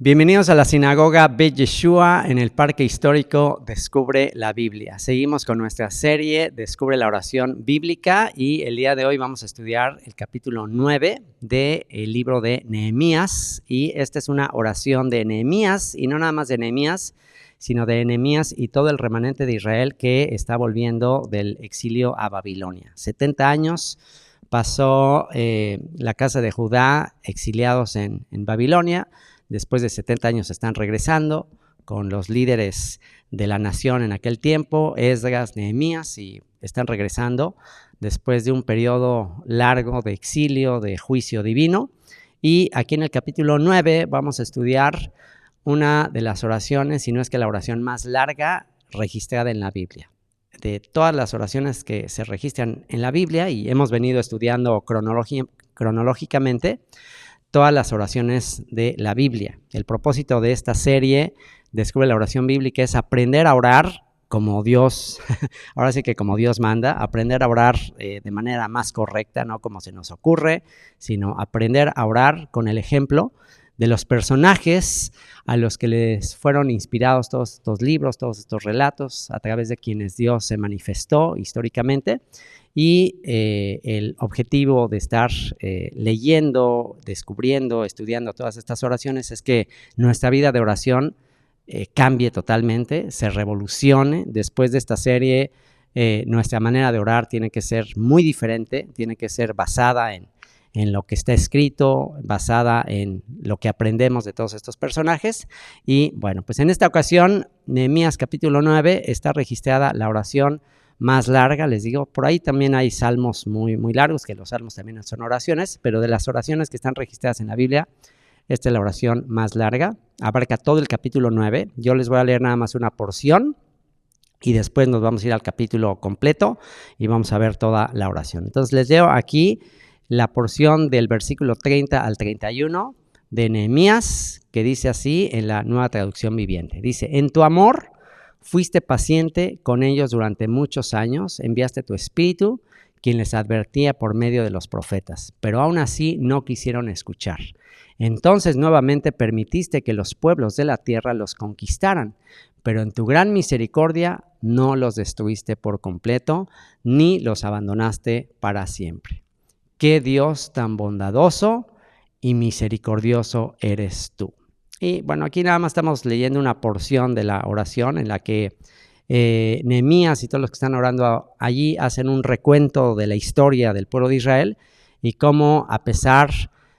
Bienvenidos a la Sinagoga Bet Yeshua en el Parque Histórico Descubre la Biblia. Seguimos con nuestra serie Descubre la Oración Bíblica y el día de hoy vamos a estudiar el capítulo 9 del libro de Nehemías. Y esta es una oración de Nehemías, y no nada más de Nehemías, sino de Nehemías y todo el remanente de Israel que está volviendo del exilio a Babilonia. 70 años pasó la casa de Judá exiliados en Babilonia. Después de 70 años están regresando con los líderes de la nación en aquel tiempo, Esdras, Nehemías, y están regresando después de un periodo largo de exilio, de juicio divino. Y aquí en el capítulo 9 vamos a estudiar una de las oraciones, si no es que la oración más larga registrada en la Biblia. De todas las oraciones que se registran en la Biblia, y hemos venido estudiando cronológicamente, todas las oraciones de la Biblia. El propósito de esta serie, Descubre la Oración Bíblica, es aprender a orar como Dios, ahora sí que como Dios manda, aprender a orar de manera más correcta, no como se nos ocurre, sino aprender a orar con el ejemplo de los personajes a los que les fueron inspirados todos estos libros, todos estos relatos, a través de quienes Dios se manifestó históricamente. Y el objetivo de estar leyendo, descubriendo, estudiando todas estas oraciones es que nuestra vida de oración cambie totalmente, se revolucione. Después de esta serie, nuestra manera de orar tiene que ser muy diferente, tiene que ser basada en lo que está escrito, basada en lo que aprendemos de todos estos personajes. Y bueno, pues en esta ocasión, Nehemías capítulo 9, está registrada la oración más larga, les digo. Por ahí también hay salmos muy largos, que los salmos también son oraciones, pero de las oraciones que están registradas en la Biblia, esta es la oración más larga, abarca todo el capítulo 9. Yo les voy a leer nada más una porción y después nos vamos a ir al capítulo completo y vamos a ver toda la oración. Entonces les leo aquí la porción del versículo 30 al 31 de Nehemías, que dice así en la Nueva Traducción Viviente. Dice: en tu amor fuiste paciente con ellos durante muchos años, enviaste tu espíritu, quien les advertía por medio de los profetas, pero aún así no quisieron escuchar. Entonces nuevamente permitiste que los pueblos de la tierra los conquistaran, pero en tu gran misericordia no los destruiste por completo, ni los abandonaste para siempre. ¡Qué Dios tan bondadoso y misericordioso eres tú! Y bueno, aquí nada más estamos leyendo una porción de la oración en la que Nehemías y todos los que están orando allí hacen un recuento de la historia del pueblo de Israel y cómo, a pesar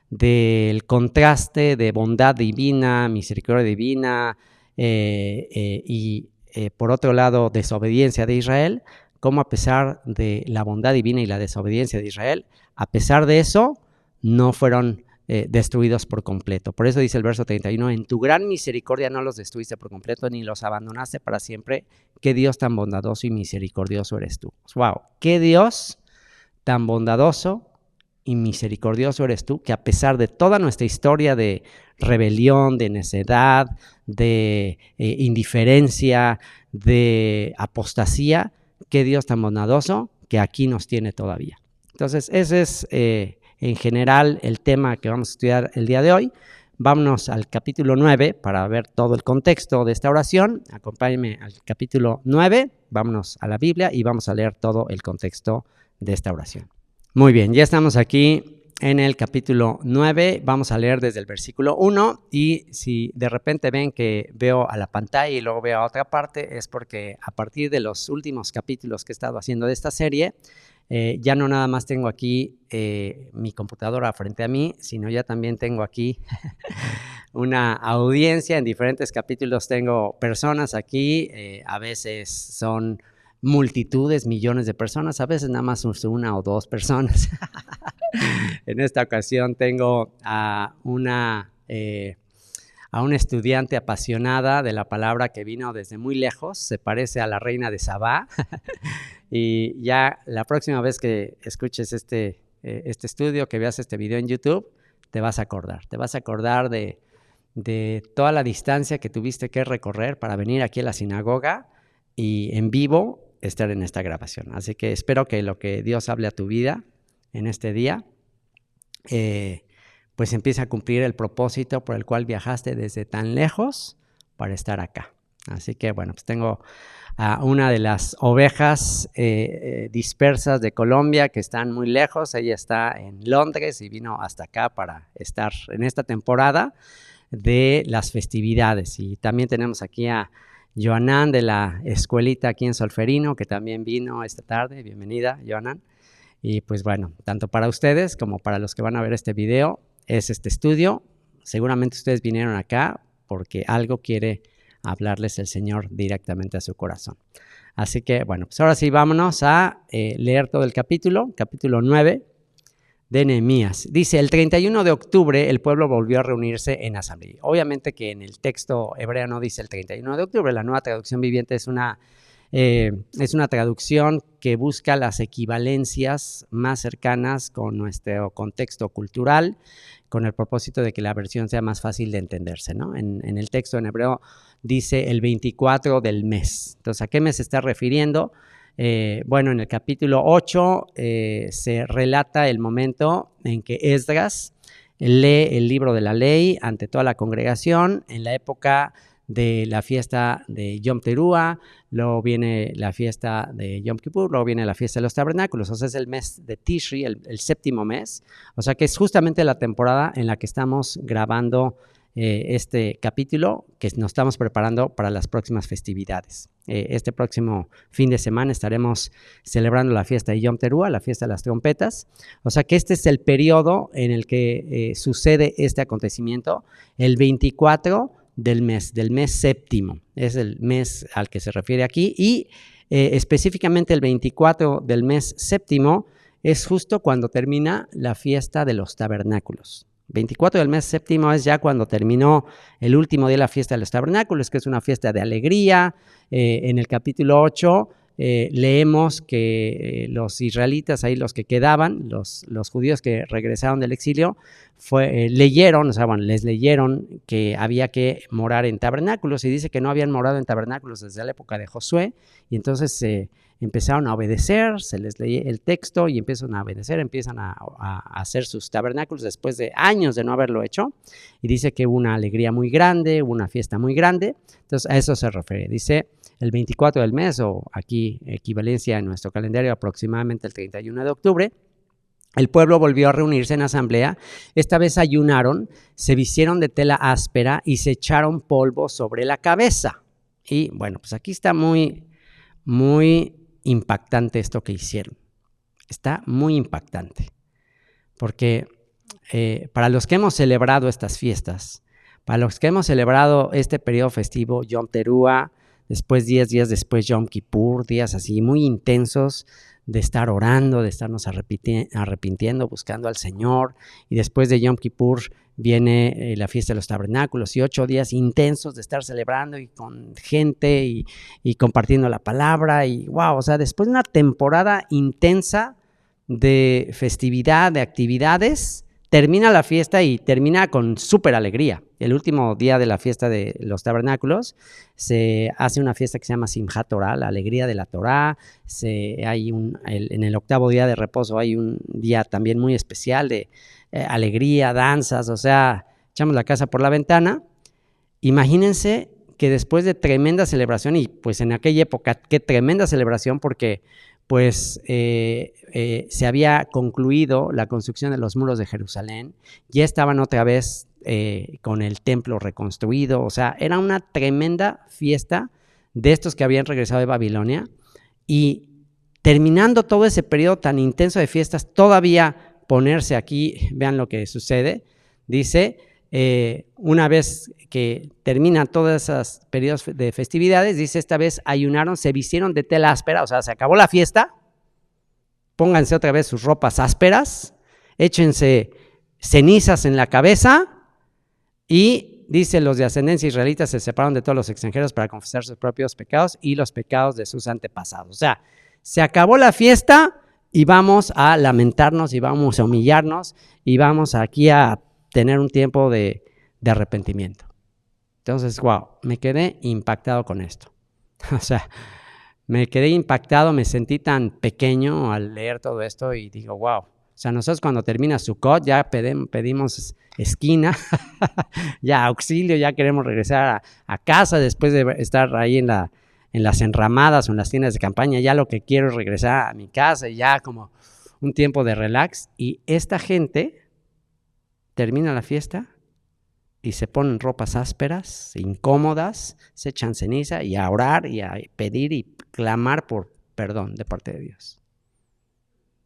del contraste de bondad divina, misericordia divina y por otro lado desobediencia de Israel, cómo a pesar de la bondad divina y la desobediencia de Israel, a pesar de eso, no fueron destruidos por completo. Por eso dice el verso 31, en tu gran misericordia no los destruiste por completo, ni los abandonaste para siempre. Qué Dios tan bondadoso y misericordioso eres tú. ¡Wow! Qué Dios tan bondadoso y misericordioso eres tú, que a pesar de toda nuestra historia de rebelión, de necedad, de indiferencia, de apostasía, qué Dios tan bondadoso que aquí nos tiene todavía. Entonces, ese es en general el tema que vamos a estudiar el día de hoy. Vámonos al capítulo 9 para ver todo el contexto de esta oración. Acompáñenme al capítulo 9, vámonos a la Biblia y vamos a leer todo el contexto de esta oración. Muy bien, ya estamos aquí en el capítulo 9, vamos a leer desde el versículo 1 y si de repente ven que veo a la pantalla y luego veo a otra parte, es porque a partir de los últimos capítulos que he estado haciendo de esta serie, ya no nada más tengo aquí mi computadora frente a mí, sino ya también tengo aquí una audiencia. En diferentes capítulos tengo personas aquí, a veces son multitudes, millones de personas, a veces nada más una o dos personas. En esta ocasión tengo a una estudiante apasionada de la palabra que vino desde muy lejos, se parece a la reina de Sabá. Y ya la próxima vez que escuches este estudio, que veas este video en YouTube, te vas a acordar de toda la distancia que tuviste que recorrer para venir aquí a la sinagoga y en vivo estar en esta grabación. Así que espero que lo que Dios hable a tu vida en este día, pues empiece a cumplir el propósito por el cual viajaste desde tan lejos para estar acá. Así que bueno, pues tengo a una de las ovejas dispersas de Colombia que están muy lejos. Ella está en Londres y vino hasta acá para estar en esta temporada de las festividades. Y también tenemos aquí a Joanán de la escuelita aquí en Solferino, que también vino esta tarde. Bienvenida, Joanán. Y pues bueno, tanto para ustedes como para los que van a ver este video, es este estudio. Seguramente ustedes vinieron acá porque algo quiere hablarles el Señor directamente a su corazón. Así que bueno, pues ahora sí vámonos a leer todo el capítulo 9 de Nehemías. Dice, el 31 de octubre el pueblo volvió a reunirse en asamblea. Obviamente que en el texto hebreo no dice el 31 de octubre, la Nueva Traducción Viviente es una traducción que busca las equivalencias más cercanas con nuestro contexto cultural, con el propósito de que la versión sea más fácil de entenderse, ¿no? En el texto en hebreo dice el 24 del mes. Entonces, ¿a qué mes se está refiriendo? Bueno, en el capítulo 8 se relata el momento en que Esdras lee el libro de la ley ante toda la congregación en la época de la fiesta de Yom Teruah, luego viene la fiesta de Yom Kippur, luego viene la fiesta de los tabernáculos, o sea, es el mes de Tishri, el séptimo mes, o sea que es justamente la temporada en la que estamos grabando este capítulo, que nos estamos preparando para las próximas festividades. Este próximo fin de semana estaremos celebrando la fiesta de Yom Teruah, la fiesta de las trompetas, o sea que este es el periodo en el que sucede este acontecimiento, el 24 del mes séptimo, es el mes al que se refiere aquí, y específicamente el 24 del mes séptimo es justo cuando termina la fiesta de los tabernáculos. 24 del mes séptimo es ya cuando terminó el último día de la fiesta de los tabernáculos, que es una fiesta de alegría. En el capítulo 8 leemos que los israelitas, ahí los que quedaban, los judíos que regresaron del exilio, leyeron, o sea, bueno, les leyeron que había que morar en tabernáculos, y dice que no habían morado en tabernáculos desde la época de Josué, y entonces empezaron a obedecer, se les lee el texto y empiezan a obedecer, empiezan a hacer sus tabernáculos después de años de no haberlo hecho, y dice que hubo una alegría muy grande, hubo una fiesta muy grande. Entonces a eso se refiere, dice el 24 del mes, o aquí equivalencia en nuestro calendario aproximadamente el 31 de octubre, el pueblo volvió a reunirse en asamblea. Esta vez ayunaron, se vistieron de tela áspera y se echaron polvo sobre la cabeza. Y bueno, pues aquí está muy, muy impactante esto que hicieron. Está muy impactante. Porque para los que hemos celebrado estas fiestas, para los que hemos celebrado este periodo festivo, Yom Teruah, después 10 días después Yom Kippur, días así muy intensos de estar orando, de estarnos arrepintiendo, buscando al Señor, y después de Yom Kippur viene la fiesta de los tabernáculos y 8 días intensos de estar celebrando y con gente y compartiendo la palabra, y wow, o sea, después de una temporada intensa de festividad, de actividades, termina la fiesta y termina con súper alegría. El último día de la fiesta de los tabernáculos se hace una fiesta que se llama Simchat Torah, la alegría de la Torah. En el octavo día de reposo hay un día también muy especial de alegría, danzas, o sea, echamos la casa por la ventana. Imagínense que después de tremenda celebración, y pues en aquella época, qué tremenda celebración, porque pues se había concluido la construcción de los muros de Jerusalén, ya estaban otra vez con el templo reconstruido, o sea, era una tremenda fiesta de estos que habían regresado de Babilonia, y terminando todo ese periodo tan intenso de fiestas, todavía ponerse aquí, vean lo que sucede, dice, una vez que terminan todos esos periodos de festividades, dice, esta vez ayunaron, se vistieron de tela áspera, o sea, se acabó la fiesta, pónganse otra vez sus ropas ásperas, échense cenizas en la cabeza, y dice, los de ascendencia israelita se separaron de todos los extranjeros para confesar sus propios pecados y los pecados de sus antepasados. O sea, se acabó la fiesta y vamos a lamentarnos y vamos a humillarnos y vamos aquí a tener un tiempo de arrepentimiento. Entonces, wow, me quedé impactado con esto. O sea, me quedé impactado, me sentí tan pequeño al leer todo esto y digo, wow. O sea, nosotros cuando termina Sukkot ya pedimos esquina, ya auxilio, ya queremos regresar a casa después de estar ahí en las enramadas o en las tiendas de campaña. Ya lo que quiero es regresar a mi casa y ya como un tiempo de relax. Y esta gente termina la fiesta y se ponen ropas ásperas, incómodas, se echan ceniza y a orar y a pedir y clamar por perdón de parte de Dios.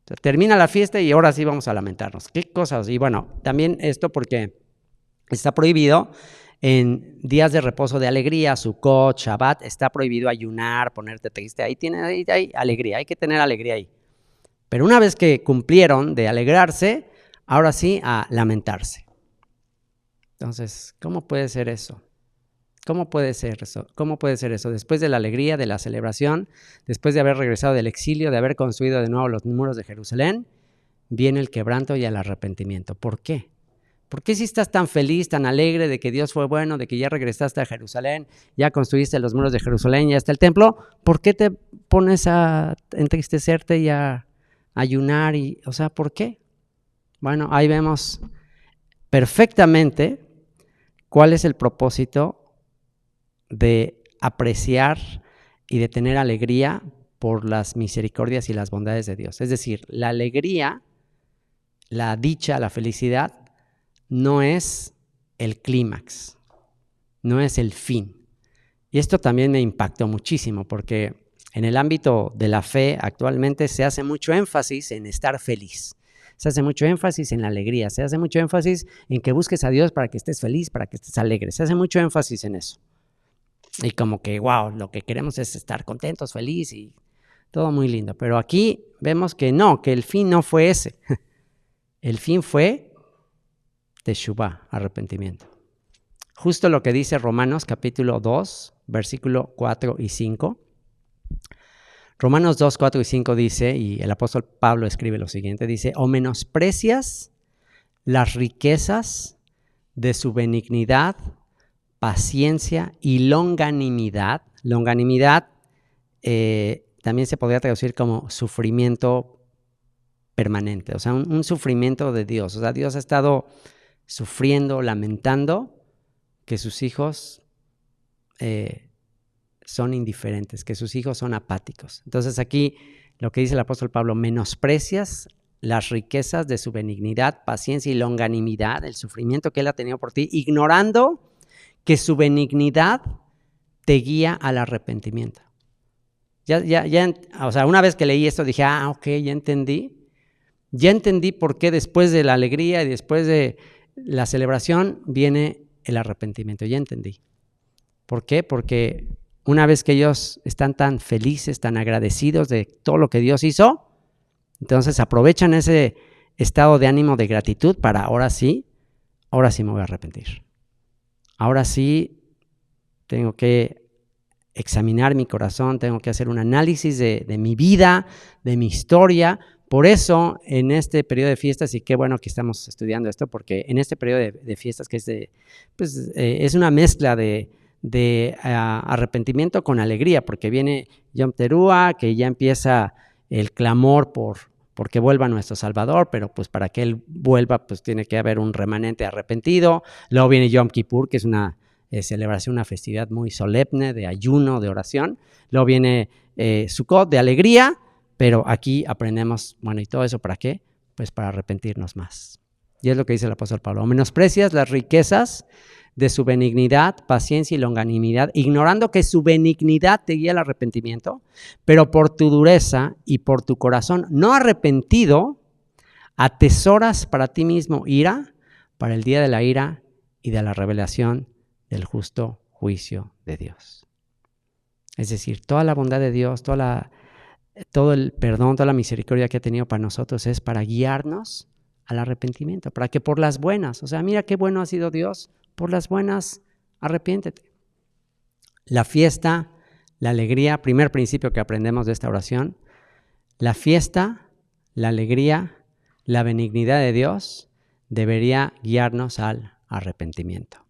O sea, termina la fiesta y ahora sí vamos a lamentarnos. ¿Qué cosas? Y bueno, también esto porque está prohibido en días de reposo de alegría, Sukkot, Shabbat, está prohibido ayunar, ponerte triste. Ahí hay alegría, hay que tener alegría ahí. Pero una vez que cumplieron de alegrarse, ahora sí a lamentarse. Entonces, ¿cómo puede ser eso? ¿Cómo puede ser eso? ¿Cómo puede ser eso? Después de la alegría, de la celebración, después de haber regresado del exilio, de haber construido de nuevo los muros de Jerusalén, viene el quebranto y el arrepentimiento. ¿Por qué? ¿Por qué si estás tan feliz, tan alegre de que Dios fue bueno, de que ya regresaste a Jerusalén, ya construiste los muros de Jerusalén, ya está el templo? ¿Por qué te pones a entristecerte y a ayunar? O sea, ¿por qué? Bueno, ahí vemos perfectamente cuál es el propósito de apreciar y de tener alegría por las misericordias y las bondades de Dios. Es decir, la alegría, la dicha, la felicidad no es el clímax, no es el fin. Y esto también me impactó muchísimo porque en el ámbito de la fe actualmente se hace mucho énfasis en estar feliz. Se hace mucho énfasis en la alegría, se hace mucho énfasis en que busques a Dios para que estés feliz, para que estés alegre. Se hace mucho énfasis en eso. Y como que, wow, lo que queremos es estar contentos, feliz y todo muy lindo. Pero aquí vemos que no, que el fin no fue ese. El fin fue Teshuvah, arrepentimiento. Justo lo que dice Romanos capítulo 2, versículo 4 y 5. Romanos 2, 4 y 5 dice, y el apóstol Pablo escribe lo siguiente, dice, ¿o menosprecias las riquezas de su benignidad, paciencia y longanimidad? Longanimidad también se podría traducir como sufrimiento permanente, o sea, un sufrimiento de Dios. O sea, Dios ha estado sufriendo, lamentando que sus hijos son indiferentes, que sus hijos son apáticos. Entonces aquí lo que dice el apóstol Pablo, menosprecias las riquezas de su benignidad, paciencia y longanimidad, el sufrimiento que Él ha tenido por ti, ignorando que su benignidad te guía al arrepentimiento. O sea, una vez que leí esto dije, ok, ya entendí por qué después de la alegría y después de la celebración viene el arrepentimiento, ya entendí. ¿Por qué? Porque una vez que ellos están tan felices, tan agradecidos de todo lo que Dios hizo, entonces aprovechan ese estado de ánimo de gratitud para ahora sí me voy a arrepentir. Ahora sí tengo que examinar mi corazón, tengo que hacer un análisis de mi vida, de mi historia. Por eso, en este periodo de fiestas, y qué bueno que estamos estudiando esto, porque en este periodo de fiestas que es una mezcla de arrepentimiento con alegría, porque viene Yom Teruah, que ya empieza el clamor porque vuelva nuestro Salvador, pero pues para que Él vuelva, pues tiene que haber un remanente arrepentido. Luego viene Yom Kippur, que es una celebración, una festividad muy solemne, de ayuno, de oración. Luego viene Sukkot, de alegría, pero aquí aprendemos, bueno, ¿y todo eso para qué? Pues para arrepentirnos más. Y es lo que dice el apóstol Pablo. Menosprecias las riquezas de su benignidad, paciencia y longanimidad, ignorando que su benignidad te guía al arrepentimiento, pero por tu dureza y por tu corazón no arrepentido, atesoras para ti mismo ira para el día de la ira y de la revelación del justo juicio de Dios. Es decir, toda la bondad de Dios, todo el perdón, toda la misericordia que ha tenido para nosotros es para guiarnos al arrepentimiento, para que por las buenas, o sea, mira qué bueno ha sido Dios, por las buenas, arrepiéntete. La fiesta, la alegría, primer principio que aprendemos de esta oración, la fiesta, la alegría, la benignidad de Dios debería guiarnos al arrepentimiento.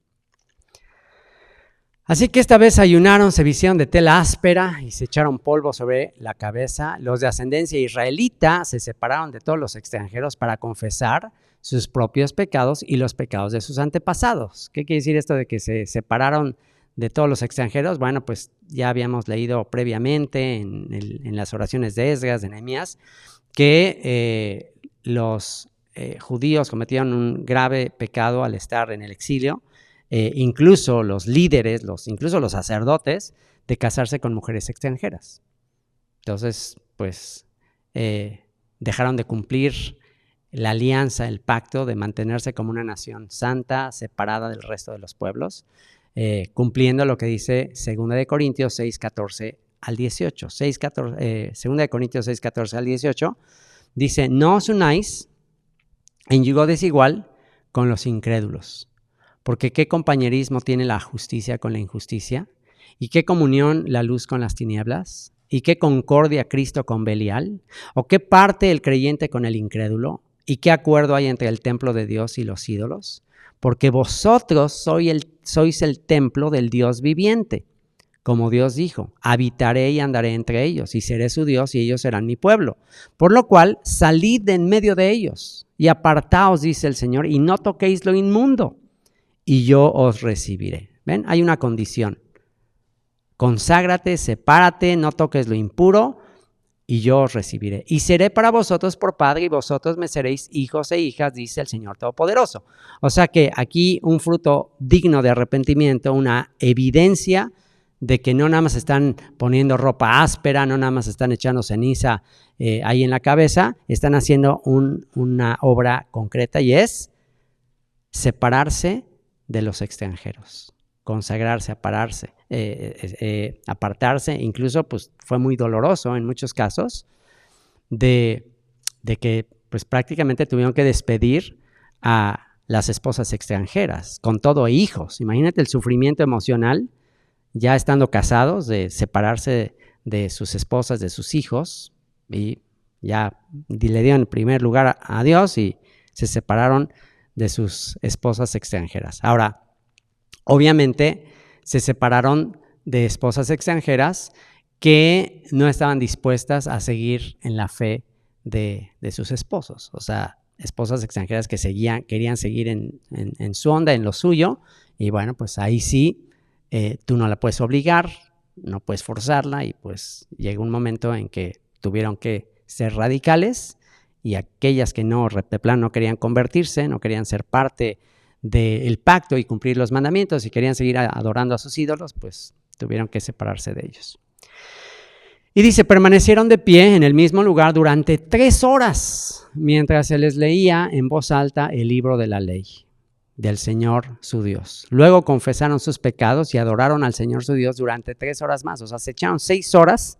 Así que esta vez ayunaron, se vistieron de tela áspera y se echaron polvo sobre la cabeza. Los de ascendencia israelita se separaron de todos los extranjeros para confesar sus propios pecados y los pecados de sus antepasados. ¿Qué quiere decir esto de que se separaron de todos los extranjeros? Bueno, pues ya habíamos leído previamente en las oraciones de Esdras, de Nehemías, que los judíos cometieron un grave pecado al estar en el exilio. Incluso los líderes, incluso los sacerdotes, de casarse con mujeres extranjeras. Entonces, pues, dejaron de cumplir la alianza, el pacto de mantenerse como una nación santa, separada del resto de los pueblos, cumpliendo lo que dice 2 Corintios 6, 14 al 18. 2 Corintios 6, 14 al 18, dice, no os unáis en yugo desigual con los incrédulos. Porque ¿qué compañerismo tiene la justicia con la injusticia? ¿Y qué comunión la luz con las tinieblas? ¿Y qué concordia Cristo con Belial? ¿O qué parte el creyente con el incrédulo? ¿Y qué acuerdo hay entre el templo de Dios y los ídolos? Porque vosotros sois el templo del Dios viviente. Como Dios dijo, habitaré y andaré entre ellos, y seré su Dios y ellos serán mi pueblo. Por lo cual, salid de en medio de ellos y apartaos, dice el Señor, y no toquéis lo inmundo. Y yo os recibiré. ¿Ven? Hay una condición. Conságrate, sepárate, no toques lo impuro, y yo os recibiré. Y seré para vosotros por padre, y vosotros me seréis hijos e hijas, dice el Señor Todopoderoso. O sea que aquí un fruto digno de arrepentimiento, una evidencia de que no nada más están poniendo ropa áspera, no nada más están echando ceniza ahí en la cabeza, están haciendo una obra concreta, y es separarse de los extranjeros, consagrarse, apartarse, incluso pues fue muy doloroso en muchos casos de que pues prácticamente tuvieron que despedir a las esposas extranjeras, con todo hijos. Imagínate el sufrimiento emocional ya estando casados, de separarse de sus esposas, de sus hijos, y ya le dieron en primer lugar a Dios y se separaron de sus esposas extranjeras. Ahora, obviamente se separaron de esposas extranjeras que no estaban dispuestas a seguir en la fe de sus esposos. O sea, esposas extranjeras que querían seguir en su onda, en lo suyo, y bueno, pues ahí sí, tú no la puedes obligar, no puedes forzarla, y pues llegó un momento en que tuvieron que ser radicales, y aquellas que de plano no querían convertirse, no querían ser parte del pacto y cumplir los mandamientos y querían seguir adorando a sus ídolos, pues tuvieron que separarse de ellos. Y dice, permanecieron de pie en el mismo lugar durante 3 horas, mientras se les leía en voz alta el libro de la ley del Señor su Dios. Luego confesaron sus pecados y adoraron al Señor su Dios durante 3 horas más. O sea, se echaron 6 horas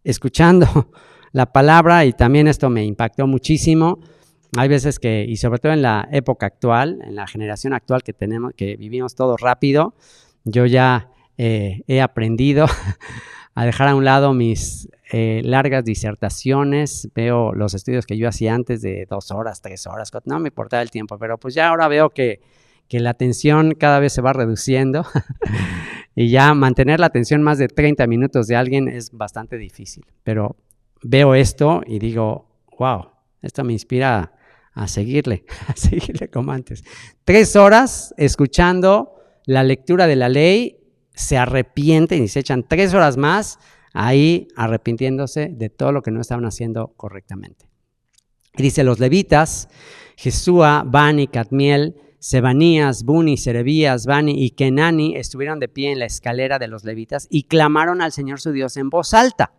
escuchando la palabra, y también esto me impactó muchísimo. Hay veces que, y sobre todo en la época actual, en la generación actual que tenemos, que vivimos todo rápido, yo ya he aprendido a dejar a un lado mis largas disertaciones. Veo los estudios que yo hacía antes de 2 horas, 3 horas, no me importaba el tiempo, pero pues ya ahora veo que la atención cada vez se va reduciendo y ya mantener la atención más de 30 minutos de alguien es bastante difícil. Pero veo esto y digo, wow, esto me inspira a seguirle como antes. 3 horas escuchando la lectura de la ley, se arrepienten y se echan 3 horas más ahí arrepintiéndose de todo lo que no estaban haciendo correctamente. Y dice, los levitas, Jesúa, Bani, Cadmiel, Sebanías, Buni, Serebías, Bani y Kenani estuvieron de pie en la escalera de los levitas y clamaron al Señor su Dios en voz alta.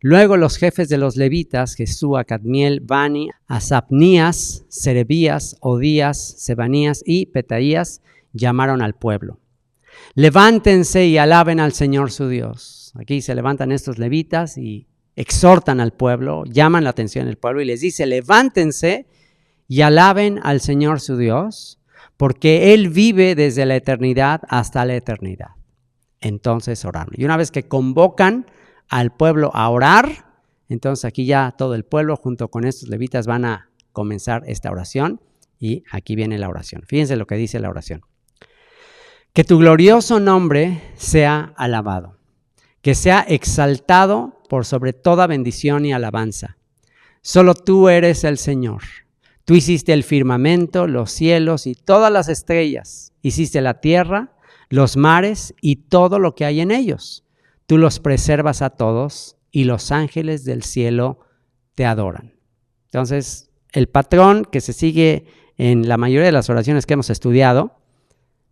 Luego los jefes de los levitas, Jesúa, Cadmiel, Bani, Asapnías, Serebías, Odías, Sebanías y Petaías, llamaron al pueblo. Levántense y alaben al Señor su Dios. Aquí se levantan estos levitas y exhortan al pueblo, llaman la atención del pueblo y les dice, levántense y alaben al Señor su Dios, porque Él vive desde la eternidad hasta la eternidad. Entonces oraron. Y una vez que convocan al pueblo a orar, entonces aquí ya todo el pueblo junto con estos levitas van a comenzar esta oración, y aquí viene la oración. Fíjense lo que dice la oración. Que tu glorioso nombre sea alabado, que sea exaltado por sobre toda bendición y alabanza. Solo tú eres el Señor. Tú hiciste el firmamento, los cielos y todas las estrellas. Hiciste la tierra, los mares y todo lo que hay en ellos. Tú los preservas a todos y los ángeles del cielo te adoran. Entonces, el patrón que se sigue en la mayoría de las oraciones que hemos estudiado,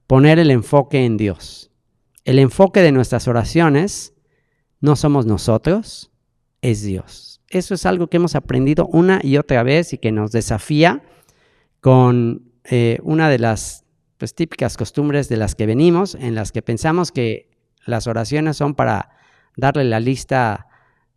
poner el enfoque en Dios. El enfoque de nuestras oraciones no somos nosotros, es Dios. Eso es algo que hemos aprendido una y otra vez y que nos desafía con una de las típicas costumbres de las que venimos, en las que pensamos que las oraciones son para darle la lista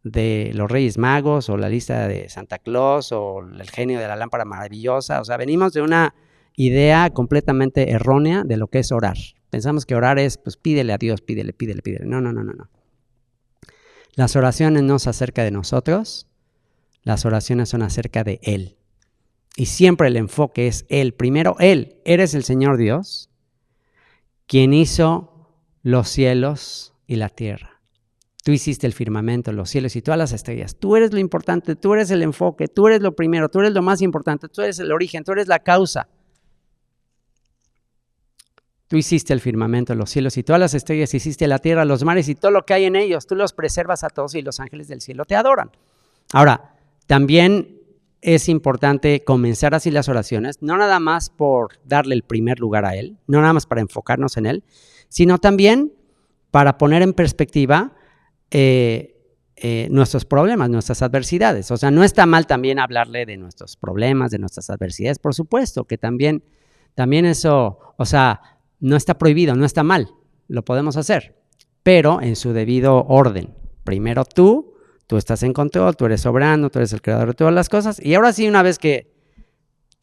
de los Reyes Magos o la lista de Santa Claus o el genio de la lámpara maravillosa. O sea, venimos de una idea completamente errónea de lo que es orar. Pensamos que orar es, pues pídele a Dios, pídele. No. Las oraciones no son acerca de nosotros, las oraciones son acerca de Él. Y siempre el enfoque es Él. Primero Él, eres el Señor Dios, quien hizo los cielos y la tierra. Tú hiciste el firmamento, los cielos y todas las estrellas. Tú eres lo importante, tú eres el enfoque, tú eres lo primero, tú eres lo más importante, tú eres el origen, tú eres la causa. Tú hiciste el firmamento, los cielos y todas las estrellas, hiciste la tierra, los mares y todo lo que hay en ellos. Tú los preservas a todos y los ángeles del cielo te adoran. Ahora, también es importante comenzar así las oraciones, no nada más por darle el primer lugar a Él, no nada más para enfocarnos en Él, sino también para poner en perspectiva nuestros problemas, nuestras adversidades. O sea, no está mal también hablarle de nuestros problemas, de nuestras adversidades, por supuesto, que también eso, o sea, no está prohibido, no está mal, lo podemos hacer, pero en su debido orden. Primero tú estás en control, tú eres soberano, tú eres el creador de todas las cosas, y ahora sí, una vez que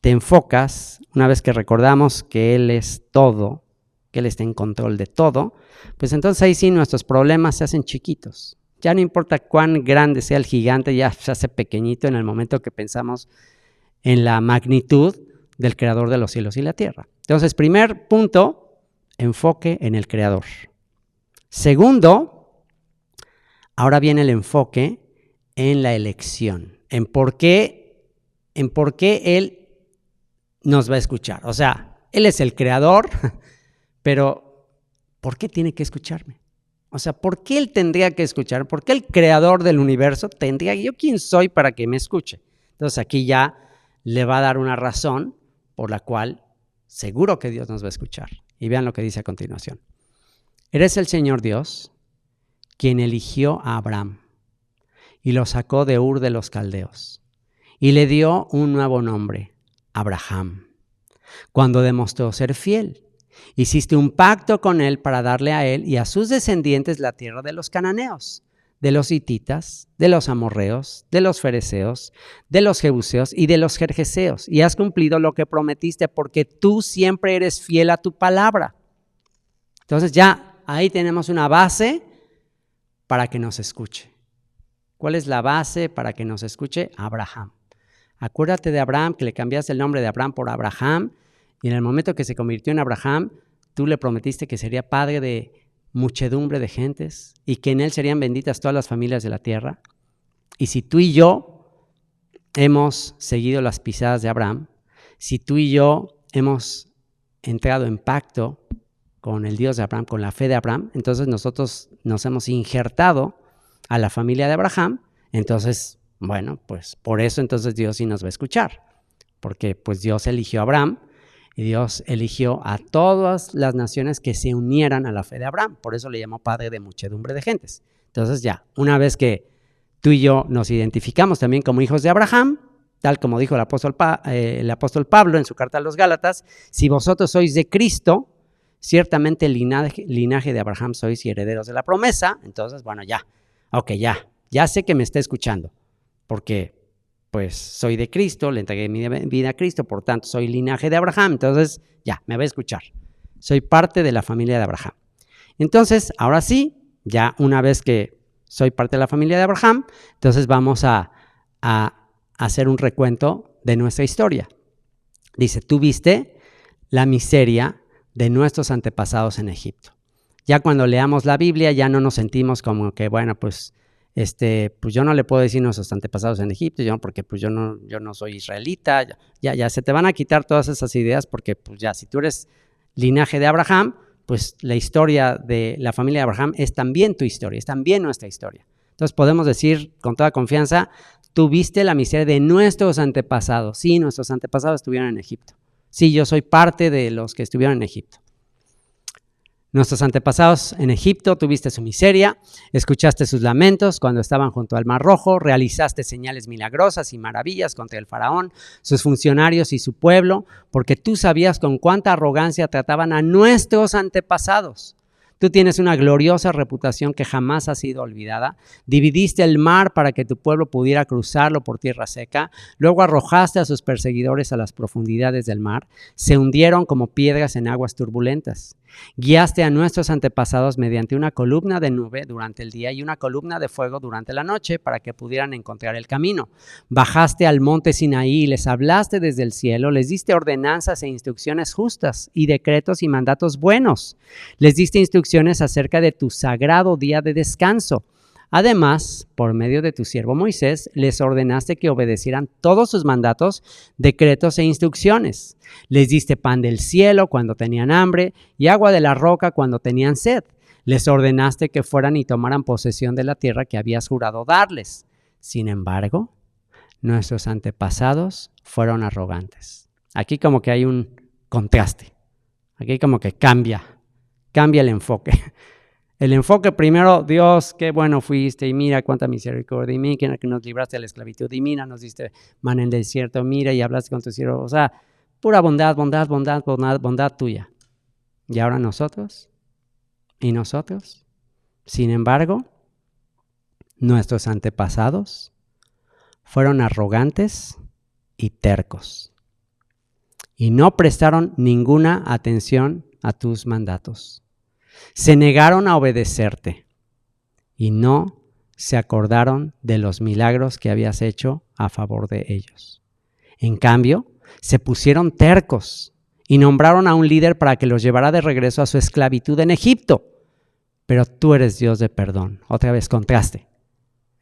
te enfocas, una vez que recordamos que Él es todo, que Él está en control de todo, pues entonces ahí sí nuestros problemas se hacen chiquitos. Ya no importa cuán grande sea el gigante, ya se hace pequeñito en el momento que pensamos en la magnitud del creador de los cielos y la tierra. Entonces, primer punto, enfoque en el creador. Segundo, ahora viene el enfoque en la elección, en por qué Él nos va a escuchar. O sea, Él es el creador, pero ¿por qué tiene que escucharme? O sea, ¿por qué Él tendría que escuchar? ¿Por qué el creador del universo tendría? ¿Yo quién soy para que me escuche? Entonces aquí ya le va a dar una razón por la cual seguro que Dios nos va a escuchar. Y vean lo que dice a continuación. Eres el Señor Dios, quien eligió a Abraham y lo sacó de Ur de los Caldeos y le dio un nuevo nombre, Abraham. Cuando demostró ser fiel, hiciste un pacto con él para darle a él y a sus descendientes la tierra de los cananeos, de los hititas, de los amorreos, de los fereceos, de los jebuseos y de los gergeseos. Y has cumplido lo que prometiste porque tú siempre eres fiel a tu palabra. Entonces ya ahí tenemos una base para que nos escuche. ¿Cuál es la base para que nos escuche? Abraham. Acuérdate de Abraham, que le cambiaste el nombre de Abraham por Abraham, y en el momento que se convirtió en Abraham, tú le prometiste que sería padre de muchedumbre de gentes y que en él serían benditas todas las familias de la tierra. Y si tú y yo hemos seguido las pisadas de Abraham, si tú y yo hemos entrado en pacto con el Dios de Abraham, con la fe de Abraham, entonces nosotros nos hemos injertado a la familia de Abraham. Entonces, bueno, pues por eso entonces Dios sí nos va a escuchar, porque pues Dios eligió a Abraham y Dios eligió a todas las naciones que se unieran a la fe de Abraham. Por eso le llamó padre de muchedumbre de gentes. Entonces ya, una vez que tú y yo nos identificamos también como hijos de Abraham, tal como dijo el apóstol Pablo en su carta a los Gálatas, si vosotros sois de Cristo, ciertamente el linaje de Abraham sois y herederos de la promesa. Entonces, bueno, ya sé que me está escuchando, porque pues soy de Cristo, le entregué mi vida a Cristo, por tanto soy linaje de Abraham, entonces ya, me va a escuchar. Soy parte de la familia de Abraham. Entonces, ahora sí, ya una vez que soy parte de la familia de Abraham, entonces vamos a hacer un recuento de nuestra historia. Dice, tú viste la miseria de nuestros antepasados en Egipto. Ya cuando leamos la Biblia ya no nos sentimos como que, bueno, pues yo no le puedo decir nuestros antepasados en Egipto, porque pues yo no soy israelita. Ya se te van a quitar todas esas ideas porque pues ya si tú eres linaje de Abraham, pues la historia de la familia de Abraham es también tu historia, es también nuestra historia. Entonces podemos decir con toda confianza, tú viste la miseria de nuestros antepasados. Sí, nuestros antepasados estuvieron en Egipto. Sí, yo soy parte de los que estuvieron en Egipto. Nuestros antepasados en Egipto, tuviste su miseria, escuchaste sus lamentos cuando estaban junto al Mar Rojo, realizaste señales milagrosas y maravillas contra el faraón, sus funcionarios y su pueblo, porque tú sabías con cuánta arrogancia trataban a nuestros antepasados. Tú tienes una gloriosa reputación que jamás ha sido olvidada. Dividiste el mar para que tu pueblo pudiera cruzarlo por tierra seca. Luego arrojaste a sus perseguidores a las profundidades del mar. Se hundieron como piedras en aguas turbulentas. Guiaste a nuestros antepasados mediante una columna de nube durante el día y una columna de fuego durante la noche para que pudieran encontrar el camino. Bajaste al monte Sinaí y les hablaste desde el cielo, les diste ordenanzas e instrucciones justas y decretos y mandatos buenos. Les diste instrucciones acerca de tu sagrado día de descanso. Además, por medio de tu siervo Moisés, les ordenaste que obedecieran todos sus mandatos, decretos e instrucciones. Les diste pan del cielo cuando tenían hambre y agua de la roca cuando tenían sed. Les ordenaste que fueran y tomaran posesión de la tierra que habías jurado darles. Sin embargo, nuestros antepasados fueron arrogantes. Aquí como que hay un contraste. Aquí como que cambia el enfoque. El enfoque primero, Dios, qué bueno fuiste, y mira cuánta misericordia, y mira que nos libraste de la esclavitud, y mira, nos diste maná en el desierto, mira, y hablaste con tu siervo, o sea, pura bondad tuya. Y ahora nosotros, sin embargo, nuestros antepasados fueron arrogantes y tercos, y no prestaron ninguna atención a tus mandatos. Se negaron a obedecerte y no se acordaron de los milagros que habías hecho a favor de ellos. En cambio, se pusieron tercos y nombraron a un líder para que los llevara de regreso a su esclavitud en Egipto. Pero tú eres Dios de perdón. Otra vez, contraste.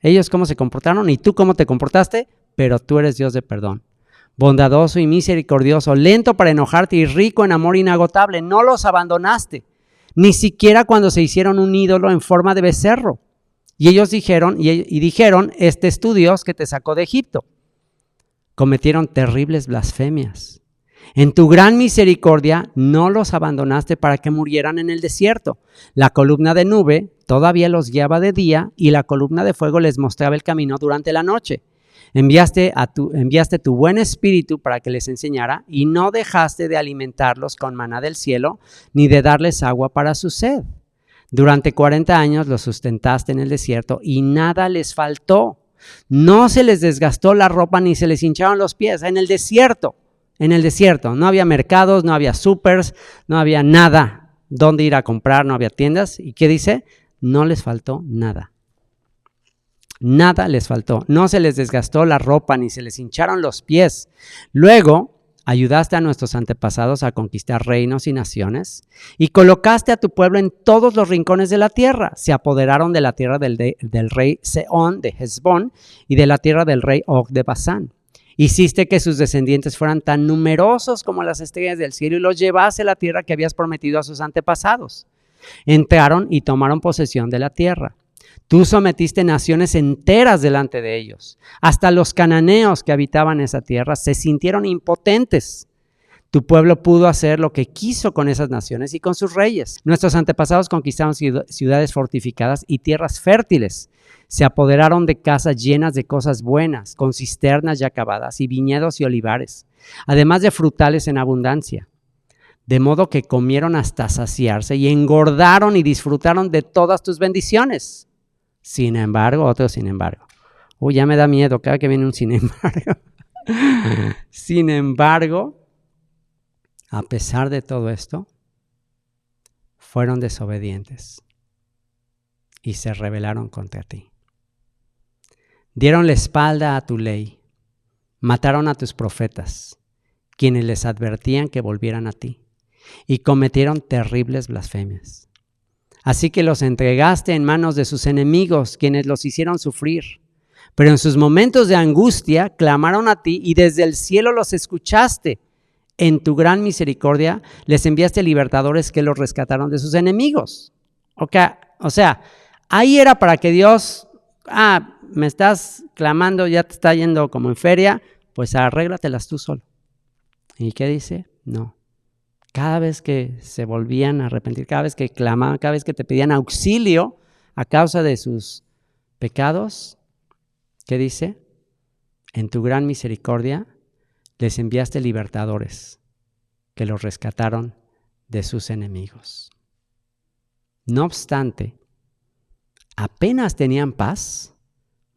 Ellos cómo se comportaron y tú cómo te comportaste, pero tú eres Dios de perdón. Bondadoso y misericordioso, lento para enojarte y rico en amor inagotable. No los abandonaste. Ni siquiera cuando se hicieron un ídolo en forma de becerro. Y ellos dijeron, este es tu Dios que te sacó de Egipto. Cometieron terribles blasfemias. En tu gran misericordia no los abandonaste para que murieran en el desierto. La columna de nube todavía los guiaba de día y la columna de fuego les mostraba el camino durante la noche. Enviaste tu buen espíritu para que les enseñara y no dejaste de alimentarlos con maná del cielo ni de darles agua para su sed. Durante 40 años los sustentaste en el desierto y nada les faltó. No se les desgastó la ropa ni se les hincharon los pies. En el desierto. No había mercados, no había supers, no había nada donde ir a comprar, no había tiendas. ¿Y qué dice? No les faltó nada. Nada les faltó, no se les desgastó la ropa ni se les hincharon los pies. Luego ayudaste a nuestros antepasados a conquistar reinos y naciones y colocaste a tu pueblo en todos los rincones de la tierra. Se apoderaron de la tierra del rey Sehón de Hesbón y de la tierra del rey Og de Basán. Hiciste que sus descendientes fueran tan numerosos como las estrellas del cielo y los llevaste a la tierra que habías prometido a sus antepasados. Entraron y tomaron posesión de la tierra. Tú sometiste naciones enteras delante de ellos. Hasta los cananeos que habitaban esa tierra se sintieron impotentes. Tu pueblo pudo hacer lo que quiso con esas naciones y con sus reyes. Nuestros antepasados conquistaron ciudades fortificadas y tierras fértiles. Se apoderaron de casas llenas de cosas buenas, con cisternas ya acabadas y viñedos y olivares, además de frutales en abundancia. De modo que comieron hasta saciarse y engordaron y disfrutaron de todas tus bendiciones. Sin embargo, ya me da miedo cada que viene un sin embargo. Sin embargo, a pesar de todo esto, fueron desobedientes y se rebelaron contra ti. Dieron la espalda a tu ley, mataron a tus profetas, quienes les advertían que volvieran a ti. y cometieron terribles blasfemias. Así que los entregaste en manos de sus enemigos, quienes los hicieron sufrir. Pero en sus momentos de angustia clamaron a ti y desde el cielo los escuchaste. En tu gran misericordia les enviaste libertadores que los rescataron de sus enemigos. O sea, ahí era para que Dios, me estás clamando, ya te está yendo como en feria, pues arréglatelas tú solo. ¿Y qué dice? No. Cada vez que se volvían a arrepentir, cada vez que clamaban, cada vez que te pedían auxilio a causa de sus pecados, ¿qué dice? En tu gran misericordia les enviaste libertadores que los rescataron de sus enemigos. No obstante, apenas tenían paz,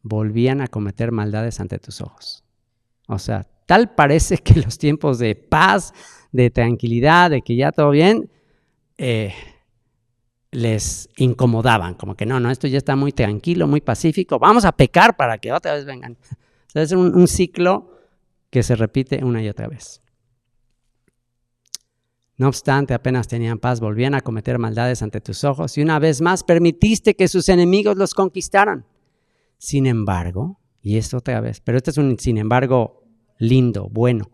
volvían a cometer maldades ante tus ojos. O sea, tal parece que los tiempos de paz, de tranquilidad, de que ya todo bien, les incomodaban, como que no, esto ya está muy tranquilo, muy pacífico, vamos a pecar para que otra vez vengan. O sea, es un ciclo que se repite una y otra vez. No obstante, apenas tenían paz, volvían a cometer maldades ante tus ojos y una vez más permitiste que sus enemigos los conquistaran. Sin embargo, y esto otra vez, pero este es un sin embargo lindo, bueno.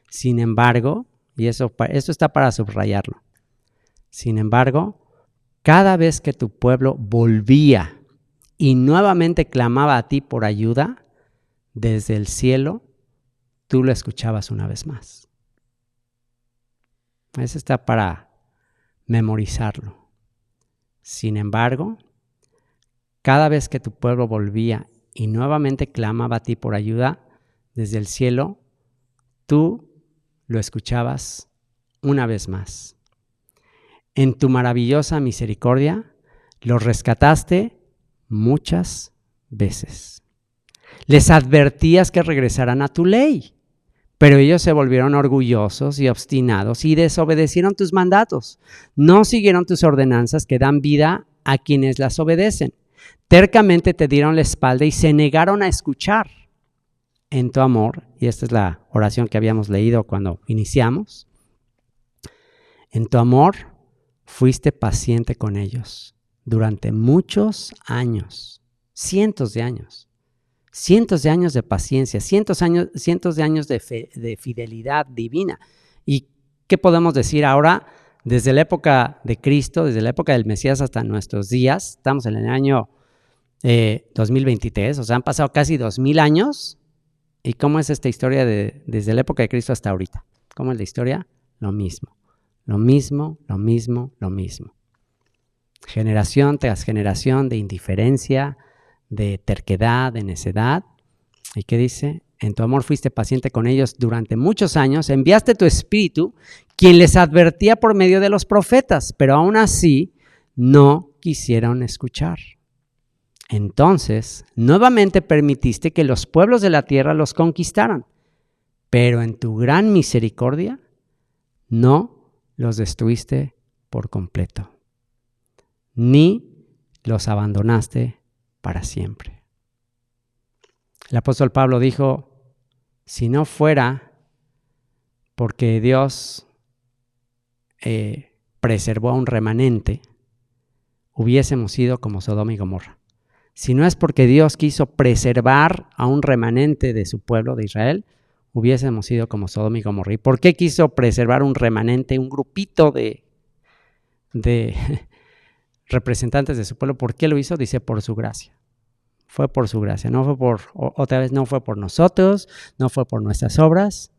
Sin embargo, y esto está para subrayarlo. Sin embargo, cada vez que tu pueblo volvía y nuevamente clamaba a ti por ayuda, desde el cielo, tú lo escuchabas una vez más. Eso está para memorizarlo. Sin embargo, cada vez que tu pueblo volvía y nuevamente clamaba a ti por ayuda, desde el cielo, tú lo escuchabas una vez más. En tu maravillosa misericordia, los rescataste muchas veces. Les advertías que regresaran a tu ley, pero ellos se volvieron orgullosos y obstinados y desobedecieron tus mandatos. No siguieron tus ordenanzas que dan vida a quienes las obedecen. Tercamente te dieron la espalda y se negaron a escuchar. En tu amor, y esta es la oración que habíamos leído cuando iniciamos, en tu amor fuiste paciente con ellos durante muchos años, cientos de años de paciencia, cientos de años de fidelidad divina. ¿Y qué podemos decir ahora? Desde la época de Cristo, desde la época del Mesías hasta nuestros días, estamos en el año 2023, o sea, han pasado casi 2000 años. ¿Y cómo es esta historia desde la época de Cristo hasta ahorita? ¿Cómo es la historia? Lo mismo. Generación tras generación de indiferencia, de terquedad, de necedad. ¿Y qué dice? En tu amor fuiste paciente con ellos durante muchos años, enviaste tu espíritu, quien les advertía por medio de los profetas, pero aún así no quisieron escuchar. Entonces, nuevamente permitiste que los pueblos de la tierra los conquistaran, pero en tu gran misericordia no los destruiste por completo, ni los abandonaste para siempre. El apóstol Pablo dijo, si no fuera porque Dios preservó a un remanente, hubiésemos sido como Sodoma y Gomorra. Si no es porque Dios quiso preservar a un remanente de su pueblo de Israel, hubiésemos sido como Sodoma y Gomorra. ¿Y por qué quiso preservar un remanente, un grupito de representantes de su pueblo? ¿Por qué lo hizo? Dice, por su gracia. Fue por su gracia, no fue por nosotros, no fue por nuestras obras,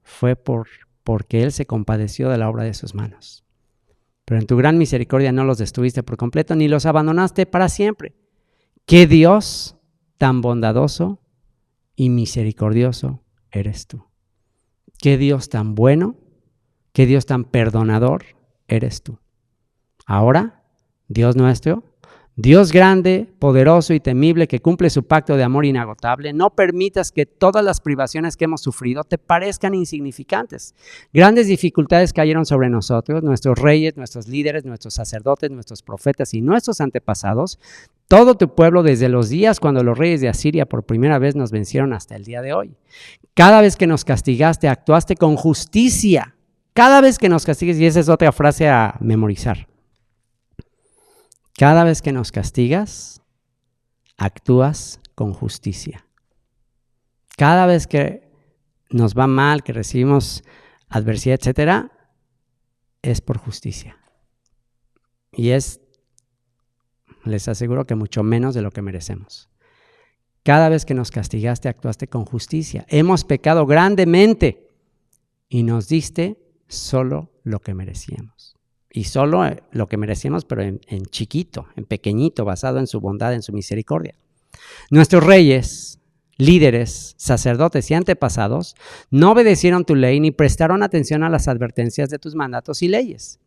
fue porque Él se compadeció de la obra de sus manos. Pero en tu gran misericordia no los destruiste por completo, ni los abandonaste para siempre. ¡Qué Dios tan bondadoso y misericordioso eres tú! ¡Qué Dios tan bueno, qué Dios tan perdonador eres tú! Ahora, Dios nuestro, Dios grande, poderoso y temible, que cumple su pacto de amor inagotable, no permitas que todas las privaciones que hemos sufrido te parezcan insignificantes. Grandes dificultades cayeron sobre nosotros, nuestros reyes, nuestros líderes, nuestros sacerdotes, nuestros profetas y nuestros antepasados, todo tu pueblo desde los días cuando los reyes de Asiria por primera vez nos vencieron hasta el día de hoy. Cada vez que nos castigaste, actuaste con justicia. Cada vez que nos castigues, y esa es otra frase a memorizar, cada vez que nos castigas, actúas con justicia. Cada vez que nos va mal, que recibimos adversidad, etcétera, es por justicia. Y les aseguro que mucho menos de lo que merecemos. Cada vez que nos castigaste, actuaste con justicia. Hemos pecado grandemente y nos diste solo lo que merecíamos. Y solo lo que merecíamos, pero en chiquito, en pequeñito, basado en su bondad, en su misericordia. Nuestros reyes, líderes, sacerdotes y antepasados no obedecieron tu ley ni prestaron atención a las advertencias de tus mandatos y leyes.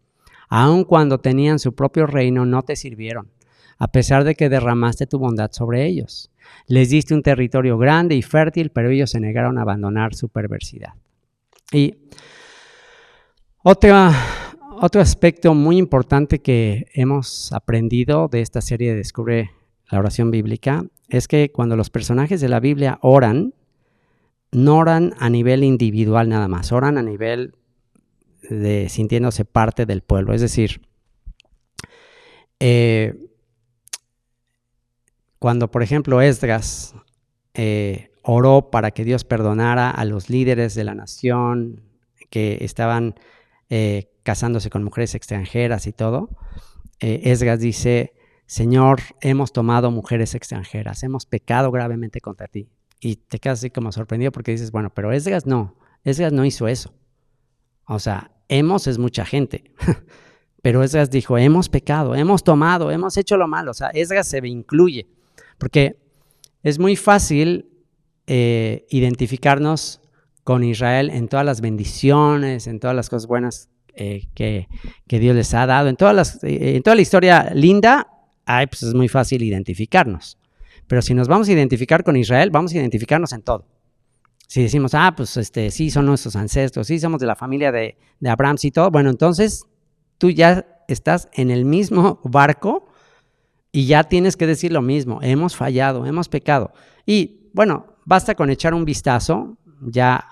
Aun cuando tenían su propio reino, no te sirvieron, a pesar de que derramaste tu bondad sobre ellos. Les diste un territorio grande y fértil, pero ellos se negaron a abandonar su perversidad. Y otro aspecto muy importante que hemos aprendido de esta serie de Descubre la oración bíblica es que cuando los personajes de la Biblia oran, no oran a nivel individual nada más, oran a nivel de sintiéndose parte del pueblo. Es decir, cuando por ejemplo Esdras oró para que Dios perdonara a los líderes de la nación que estaban casándose con mujeres extranjeras y todo, Esdras dice: Señor, hemos tomado mujeres extranjeras, hemos pecado gravemente contra ti. Y te quedas así como sorprendido porque dices, bueno, pero Esdras no hizo eso. O sea, hemos es mucha gente, pero Esdras dijo, hemos pecado, hemos tomado, hemos hecho lo malo. O sea, Esdras se incluye, porque es muy fácil identificarnos con Israel en todas las bendiciones, en todas las cosas buenas que Dios les ha dado, en toda la historia linda. Pues es muy fácil identificarnos. Pero si nos vamos a identificar con Israel, vamos a identificarnos en todo. Si decimos, pues sí, son nuestros ancestros, sí, somos de la familia de Abraham, sí, todo, bueno, entonces tú ya estás en el mismo barco y ya tienes que decir lo mismo. Hemos fallado, hemos pecado. Y bueno, basta con echar un vistazo, ya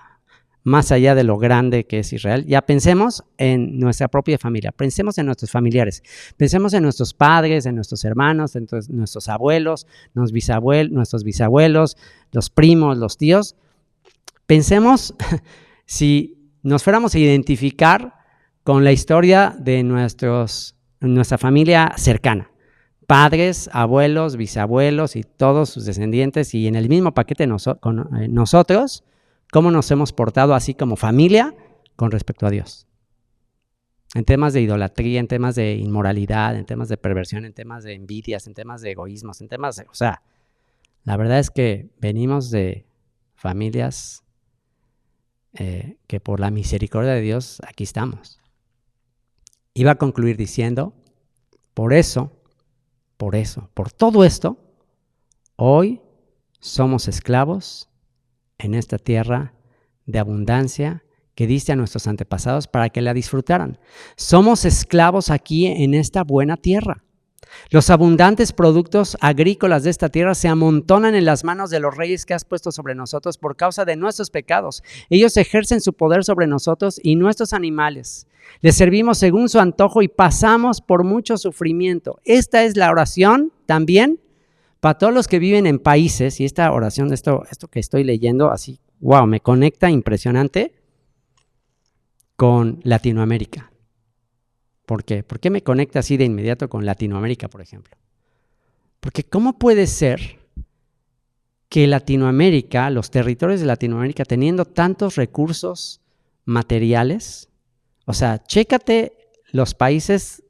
más allá de lo grande que es Israel, ya pensemos en nuestra propia familia, pensemos en nuestros familiares, pensemos en nuestros padres, en nuestros hermanos, en nuestros abuelos, nuestros bisabuelos, los primos, los tíos. Pensemos si nos fuéramos a identificar con la historia de nuestra familia cercana, padres, abuelos, bisabuelos y todos sus descendientes, y en el mismo paquete con nosotros, cómo nos hemos portado así como familia con respecto a Dios. En temas de idolatría, en temas de inmoralidad, en temas de perversión, en temas de envidias, en temas de egoísmos, en temas de... O sea, la verdad es que venimos de familias que por la misericordia de Dios aquí estamos. Iba a concluir diciendo, por todo esto, hoy somos esclavos en esta tierra de abundancia que diste a nuestros antepasados para que la disfrutaran. Somos esclavos aquí en esta buena tierra. Los abundantes productos agrícolas de esta tierra se amontonan en las manos de los reyes que has puesto sobre nosotros por causa de nuestros pecados. Ellos ejercen su poder sobre nosotros y nuestros animales. Les servimos según su antojo y pasamos por mucho sufrimiento. Esta es la oración también para todos los que viven en países, y esta oración, esto que estoy leyendo, así, wow, me conecta impresionante con Latinoamérica. ¿Por qué? ¿Por qué me conecta así de inmediato con Latinoamérica, por ejemplo? Porque ¿cómo puede ser que Latinoamérica, los territorios de Latinoamérica, teniendo tantos recursos materiales, o sea, chécate los países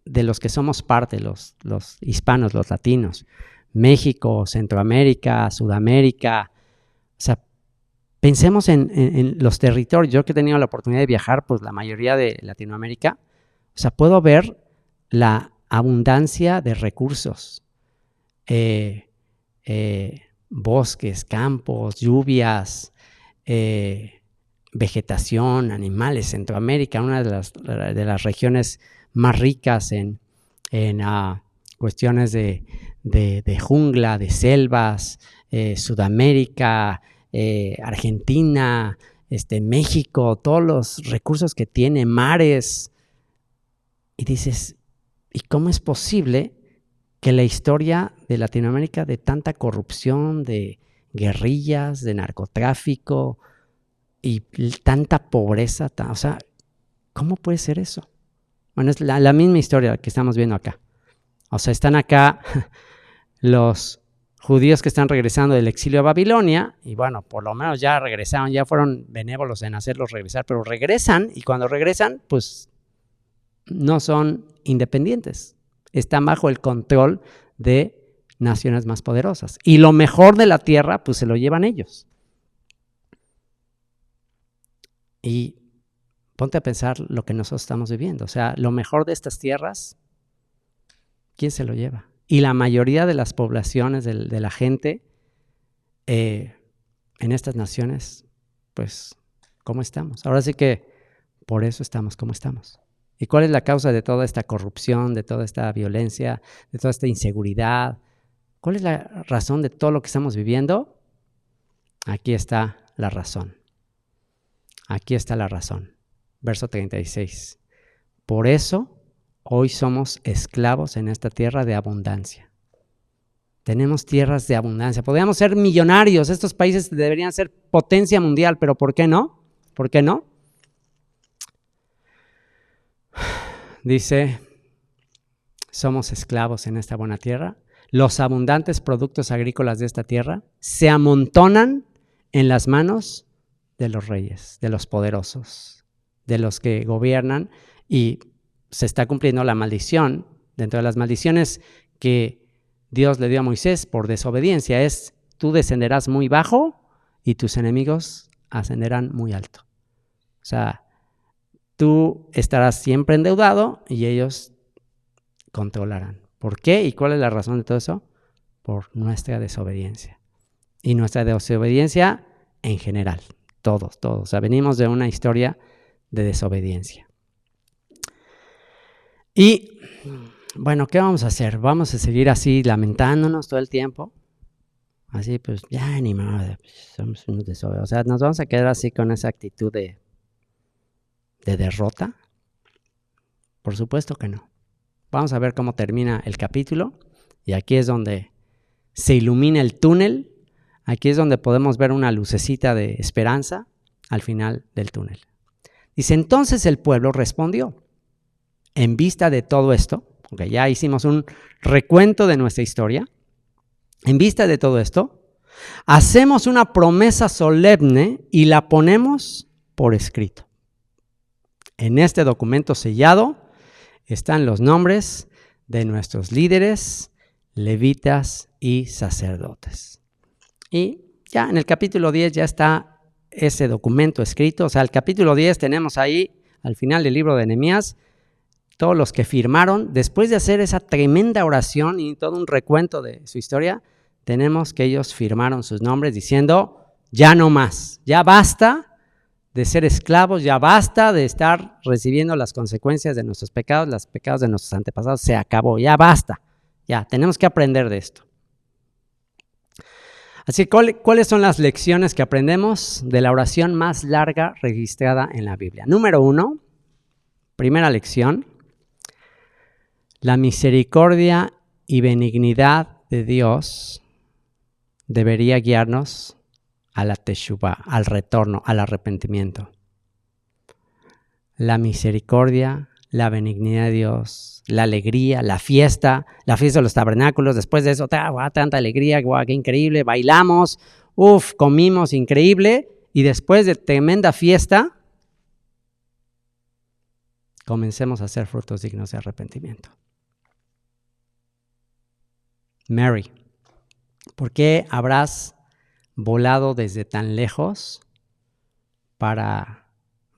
de los que somos parte, los hispanos, los latinos, México, Centroamérica, Sudamérica, o sea, pensemos en los territorios. Yo que he tenido la oportunidad de viajar, pues la mayoría de Latinoamérica, o sea, puedo ver la abundancia de recursos, bosques, campos, lluvias, vegetación, animales. Centroamérica, una de las regiones más ricas en cuestiones de jungla, de selvas, Sudamérica, Argentina, México, todos los recursos que tiene, mares. Y dices, ¿y cómo es posible que la historia de Latinoamérica de tanta corrupción, de guerrillas, de narcotráfico y tanta pobreza, o sea, ¿cómo puede ser eso? Bueno, es la misma historia que estamos viendo acá. O sea, están acá los judíos que están regresando del exilio a Babilonia, y bueno, por lo menos ya regresaron, ya fueron benévolos en hacerlos regresar, pero regresan, y cuando regresan, pues no son independientes, están bajo el control de naciones más poderosas. Y lo mejor de la tierra, pues se lo llevan ellos. Y ponte a pensar lo que nosotros estamos viviendo. O sea, lo mejor de estas tierras, ¿quién se lo lleva? Y la mayoría de las poblaciones de la gente en estas naciones, pues, ¿cómo estamos? Ahora sí que por eso estamos como estamos. ¿Y cuál es la causa de toda esta corrupción, de toda esta violencia, de toda esta inseguridad? ¿Cuál es la razón de todo lo que estamos viviendo? Aquí está la razón. Aquí está la razón. Verso 36. Por eso hoy somos esclavos en esta tierra de abundancia. Tenemos tierras de abundancia. Podríamos ser millonarios. Estos países deberían ser potencia mundial, pero ¿por qué no? ¿Por qué no? Dice, somos esclavos en esta buena tierra. Los abundantes productos agrícolas de esta tierra se amontonan en las manos de los reyes, de los poderosos, de los que gobiernan, y se está cumpliendo la maldición. Dentro de las maldiciones que Dios le dio a Moisés por desobediencia es: tú descenderás muy bajo y tus enemigos ascenderán muy alto. O sea, tú estarás siempre endeudado y ellos controlarán. ¿Por qué? ¿Y cuál es la razón de todo eso? Por nuestra desobediencia. Y nuestra desobediencia en general. Todos. O sea, venimos de una historia de desobediencia. Y, bueno, ¿qué vamos a hacer? ¿Vamos a seguir así lamentándonos todo el tiempo? Así, pues, ya ni modo, somos unos desobedientes. O sea, ¿nos vamos a quedar así con esa actitud de derrota? Por supuesto que no. Vamos a ver cómo termina el capítulo, y aquí es donde se ilumina el túnel. Aquí es donde podemos ver una lucecita de esperanza al final del túnel. Dice, entonces el pueblo respondió: en vista de todo esto, okay, ya hicimos un recuento de nuestra historia, en vista de todo esto, hacemos una promesa solemne y la ponemos por escrito. En este documento sellado están los nombres de nuestros líderes, levitas y sacerdotes. Y ya en el capítulo 10 ya está ese documento escrito. O sea, el capítulo 10 tenemos ahí, al final del libro de Nehemías, todos los que firmaron. Después de hacer esa tremenda oración y todo un recuento de su historia, tenemos que ellos firmaron sus nombres diciendo, ya no más, ya basta de ser esclavos, ya basta de estar recibiendo las consecuencias de nuestros pecados, los pecados de nuestros antepasados, se acabó, ya basta, ya, tenemos que aprender de esto. Así que, ¿cuáles son las lecciones que aprendemos de la oración más larga registrada en la Biblia? Número 1, primera lección, la misericordia y benignidad de Dios debería guiarnos a la teshuvá, al retorno, al arrepentimiento. La misericordia, la benignidad de Dios, la alegría, la fiesta de los tabernáculos. Después de eso, tanta alegría, qué increíble, bailamos, comimos, increíble. Y después de tremenda fiesta, comencemos a hacer frutos dignos de arrepentimiento. Mary, ¿por qué habrás volado desde tan lejos para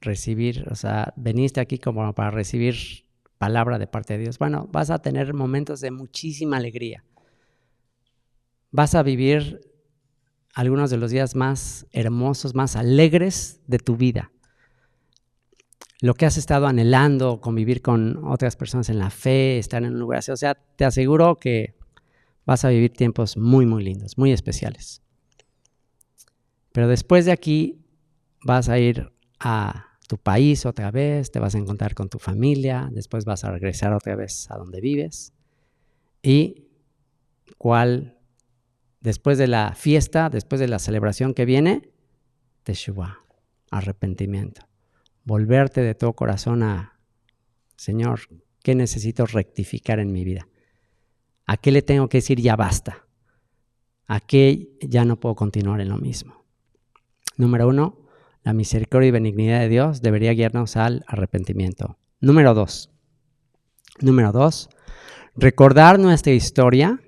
recibir, o sea, veniste aquí como para recibir palabra de parte de Dios? Bueno, vas a tener momentos de muchísima alegría. Vas a vivir algunos de los días más hermosos, más alegres de tu vida. Lo que has estado anhelando, convivir con otras personas en la fe, estar en un lugar así, o sea, te aseguro que vas a vivir tiempos muy, muy lindos, muy especiales. Pero después de aquí vas a ir a tu país otra vez, te vas a encontrar con tu familia, después vas a regresar otra vez a donde vives. Y después de la fiesta, después de la celebración que viene, Teshuvah, arrepentimiento. Volverte de todo corazón a, Señor, ¿qué necesito rectificar en mi vida? ¿A qué le tengo que decir ya basta? ¿A qué ya no puedo continuar en lo mismo? Número 1, la misericordia y benignidad de Dios debería guiarnos al arrepentimiento. Número 2, recordar nuestra historia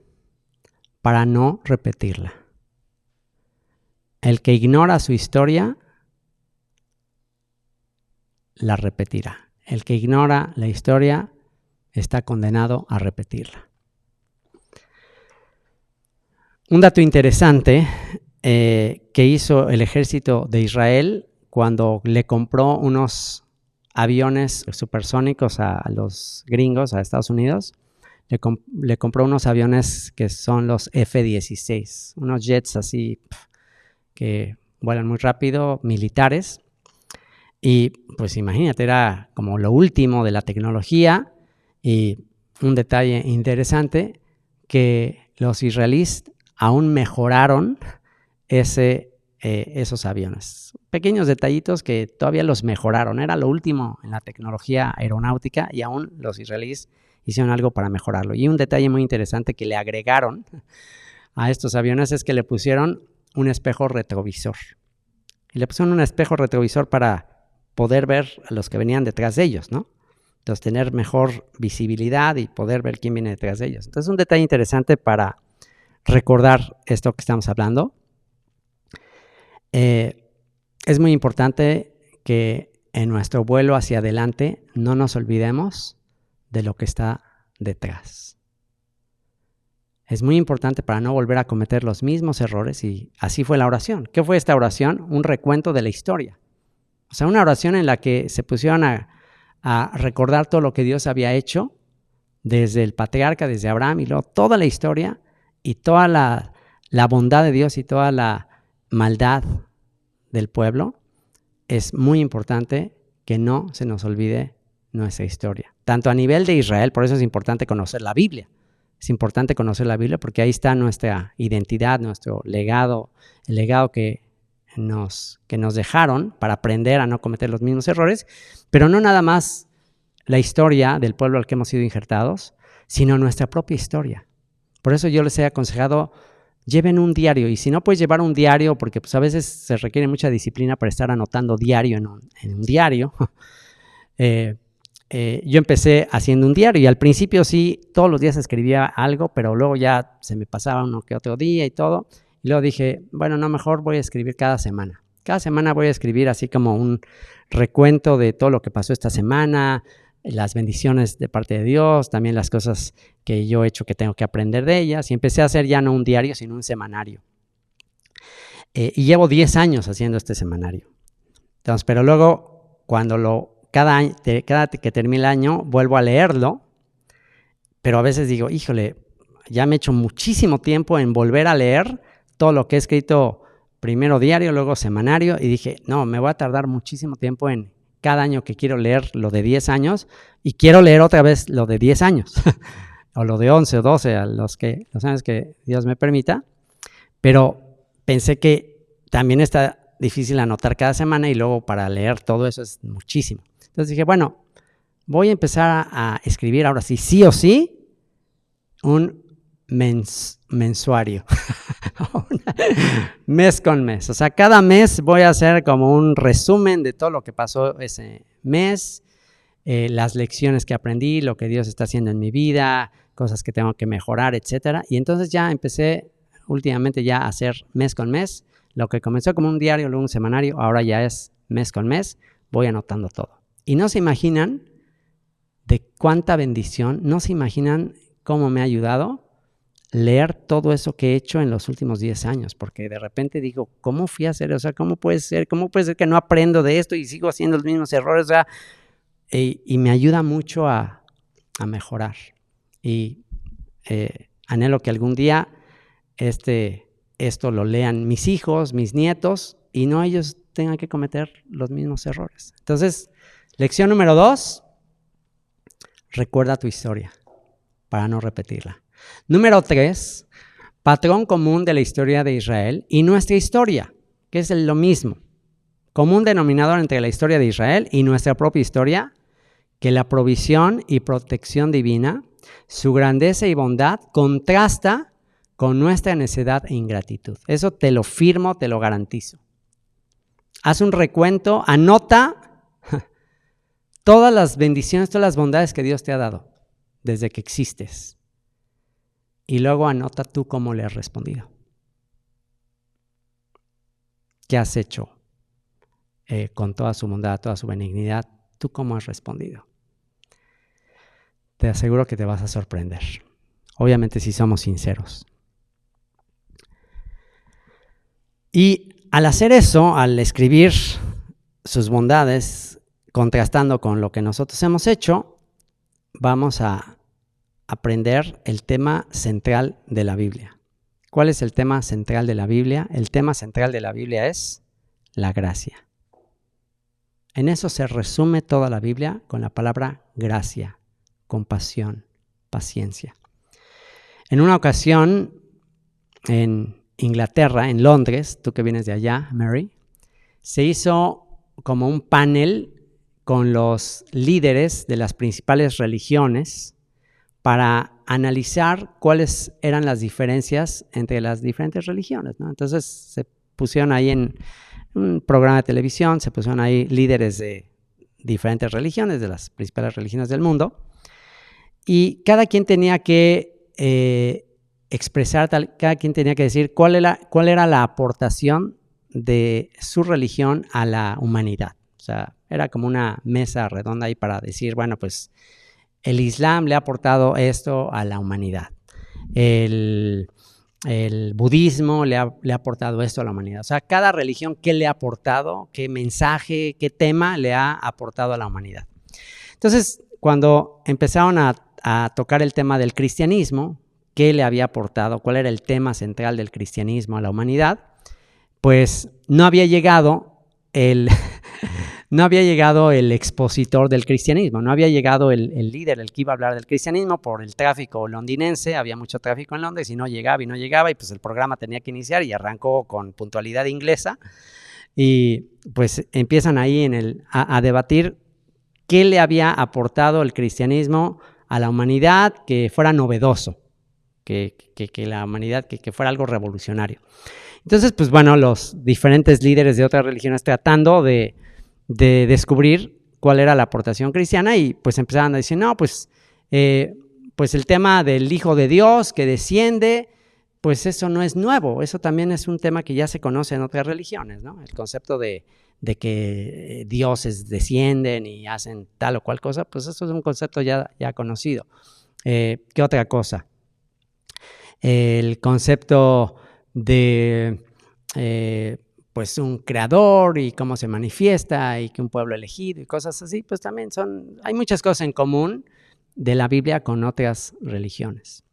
para no repetirla. El que ignora su historia, la repetirá. El que ignora la historia está condenado a repetirla. Un dato interesante que hizo el ejército de Israel cuando le compró unos aviones supersónicos a los gringos, a Estados Unidos, le compró unos aviones que son los F-16, unos jets así que vuelan muy rápido, militares. Y pues imagínate, era como lo último de la tecnología. Y un detalle interesante, que los israelíes aún mejoraron esos aviones. Pequeños detallitos que todavía los mejoraron. Era lo último en la tecnología aeronáutica y aún los israelíes hicieron algo para mejorarlo. Y un detalle muy interesante que le agregaron a estos aviones es que le pusieron un espejo retrovisor. Y le pusieron un espejo retrovisor para poder ver a los que venían detrás de ellos, ¿no? Entonces, tener mejor visibilidad y poder ver quién viene detrás de ellos. Entonces, un detalle interesante para recordar esto que estamos hablando. Es muy importante que en nuestro vuelo hacia adelante no nos olvidemos de lo que está detrás. Es muy importante para no volver a cometer los mismos errores, y así fue la oración. ¿Qué fue esta oración? Un recuento de la historia. O sea, una oración en la que se pusieron a recordar todo lo que Dios había hecho desde el patriarca, desde Abraham, y luego toda la historia y toda la bondad de Dios y toda la maldad del pueblo. Es muy importante que no se nos olvide nuestra historia. Tanto a nivel de Israel, por eso es importante conocer la Biblia. Es importante conocer la Biblia porque ahí está nuestra identidad, nuestro legado, el legado que nos dejaron para aprender a no cometer los mismos errores, pero no nada más la historia del pueblo al que hemos sido injertados, sino nuestra propia historia. Por eso yo les he aconsejado, lleven un diario, y si no puedes llevar un diario, porque pues a veces se requiere mucha disciplina para estar anotando diario en un diario. Yo empecé haciendo un diario y al principio sí, todos los días escribía algo, pero luego ya se me pasaba uno que otro día y todo. Y luego dije, bueno, no, mejor voy a escribir cada semana. Cada semana voy a escribir así como un recuento de todo lo que pasó esta semana, las bendiciones de parte de Dios, también las cosas que yo he hecho que tengo que aprender de ellas. Y empecé a hacer ya no un diario, sino un semanario. Y llevo 10 años haciendo este semanario. Entonces, pero luego, cada que termine el año, vuelvo a leerlo, pero a veces digo, híjole, ya me he hecho muchísimo tiempo en volver a leer todo lo que he escrito, primero diario, luego semanario, y dije, no, me voy a tardar muchísimo tiempo en cada año que quiero leer lo de 10 años, y quiero leer otra vez lo de 10 años, o lo de 11 o 12, a los años que Dios me permita, pero pensé que también está difícil anotar cada semana, y luego para leer todo eso es muchísimo. Entonces dije, bueno, voy a empezar a escribir ahora sí o sí, un mensuario, mes con mes. O sea, cada mes voy a hacer como un resumen de todo lo que pasó ese mes, las lecciones que aprendí, lo que Dios está haciendo en mi vida, cosas que tengo que mejorar, etcétera. Y entonces ya empecé últimamente ya a hacer mes con mes. Lo que comenzó como un diario, luego un semanario, ahora ya es mes con mes. Voy anotando todo. Y no se imaginan de cuánta bendición, no se imaginan cómo me ha ayudado leer todo eso que he hecho en los últimos 10 años, porque de repente digo, ¿cómo fui a hacer? O sea, ¿cómo puede ser que no aprendo de esto y sigo haciendo los mismos errores? O sea, y me ayuda mucho a mejorar. Y anhelo que algún día esto lo lean mis hijos, mis nietos, y no ellos tengan que cometer los mismos errores. Entonces, lección número 2, recuerda tu historia para no repetirla. Número 3, patrón común de la historia de Israel y nuestra historia, que es lo mismo. Común denominador entre la historia de Israel y nuestra propia historia, que la provisión y protección divina, su grandeza y bondad contrasta con nuestra necedad e ingratitud. Eso te lo firmo, te lo garantizo. Haz un recuento, anota todas las bendiciones, todas las bondades que Dios te ha dado desde que existes. Y luego anota tú cómo le has respondido. ¿Qué has hecho con toda su bondad, toda su benignidad? ¿Tú cómo has respondido? Te aseguro que te vas a sorprender. Obviamente si somos sinceros. Y al hacer eso, al escribir sus bondades, contrastando con lo que nosotros hemos hecho, vamos a aprender el tema central de la Biblia. ¿Cuál es el tema central de la Biblia? El tema central de la Biblia es la gracia. En eso se resume toda la Biblia con la palabra gracia, compasión, paciencia. En una ocasión, en Inglaterra, en Londres, tú que vienes de allá, Mary, se hizo como un panel con los líderes de las principales religiones para analizar cuáles eran las diferencias entre las diferentes religiones, ¿no? Entonces se pusieron ahí en un programa de televisión, se pusieron ahí líderes de diferentes religiones, de las principales religiones del mundo, y cada quien tenía que expresar, cada quien tenía que decir cuál era la aportación de su religión a la humanidad. O sea, era como una mesa redonda ahí para decir, bueno, pues el Islam le ha aportado esto a la humanidad. El budismo le ha aportado esto a la humanidad. O sea, cada religión, ¿qué le ha aportado? ¿Qué mensaje, qué tema le ha aportado a la humanidad? Entonces, cuando empezaron a tocar el tema del cristianismo, ¿qué le había aportado? ¿Cuál era el tema central del cristianismo a la humanidad? Pues no había llegado el expositor del cristianismo, no había llegado el líder, el que iba a hablar del cristianismo por el tráfico londinense. Había mucho tráfico en Londres y no llegaba y pues el programa tenía que iniciar y arrancó con puntualidad inglesa y pues empiezan ahí a debatir qué le había aportado el cristianismo a la humanidad que fuera novedoso, que la humanidad, que fuera algo revolucionario. Entonces, pues bueno, los diferentes líderes de otras religiones tratando de descubrir cuál era la aportación cristiana y pues empezaron a decir, no, pues el tema del Hijo de Dios que desciende, pues eso no es nuevo, eso también es un tema que ya se conoce en otras religiones, ¿no? El concepto de que dioses descienden y hacen tal o cual cosa, pues eso es un concepto ya conocido. ¿Qué otra cosa? El concepto de pues un creador y cómo se manifiesta y que un pueblo elegido y cosas así, pues también hay muchas cosas en común de la Biblia con otras religiones.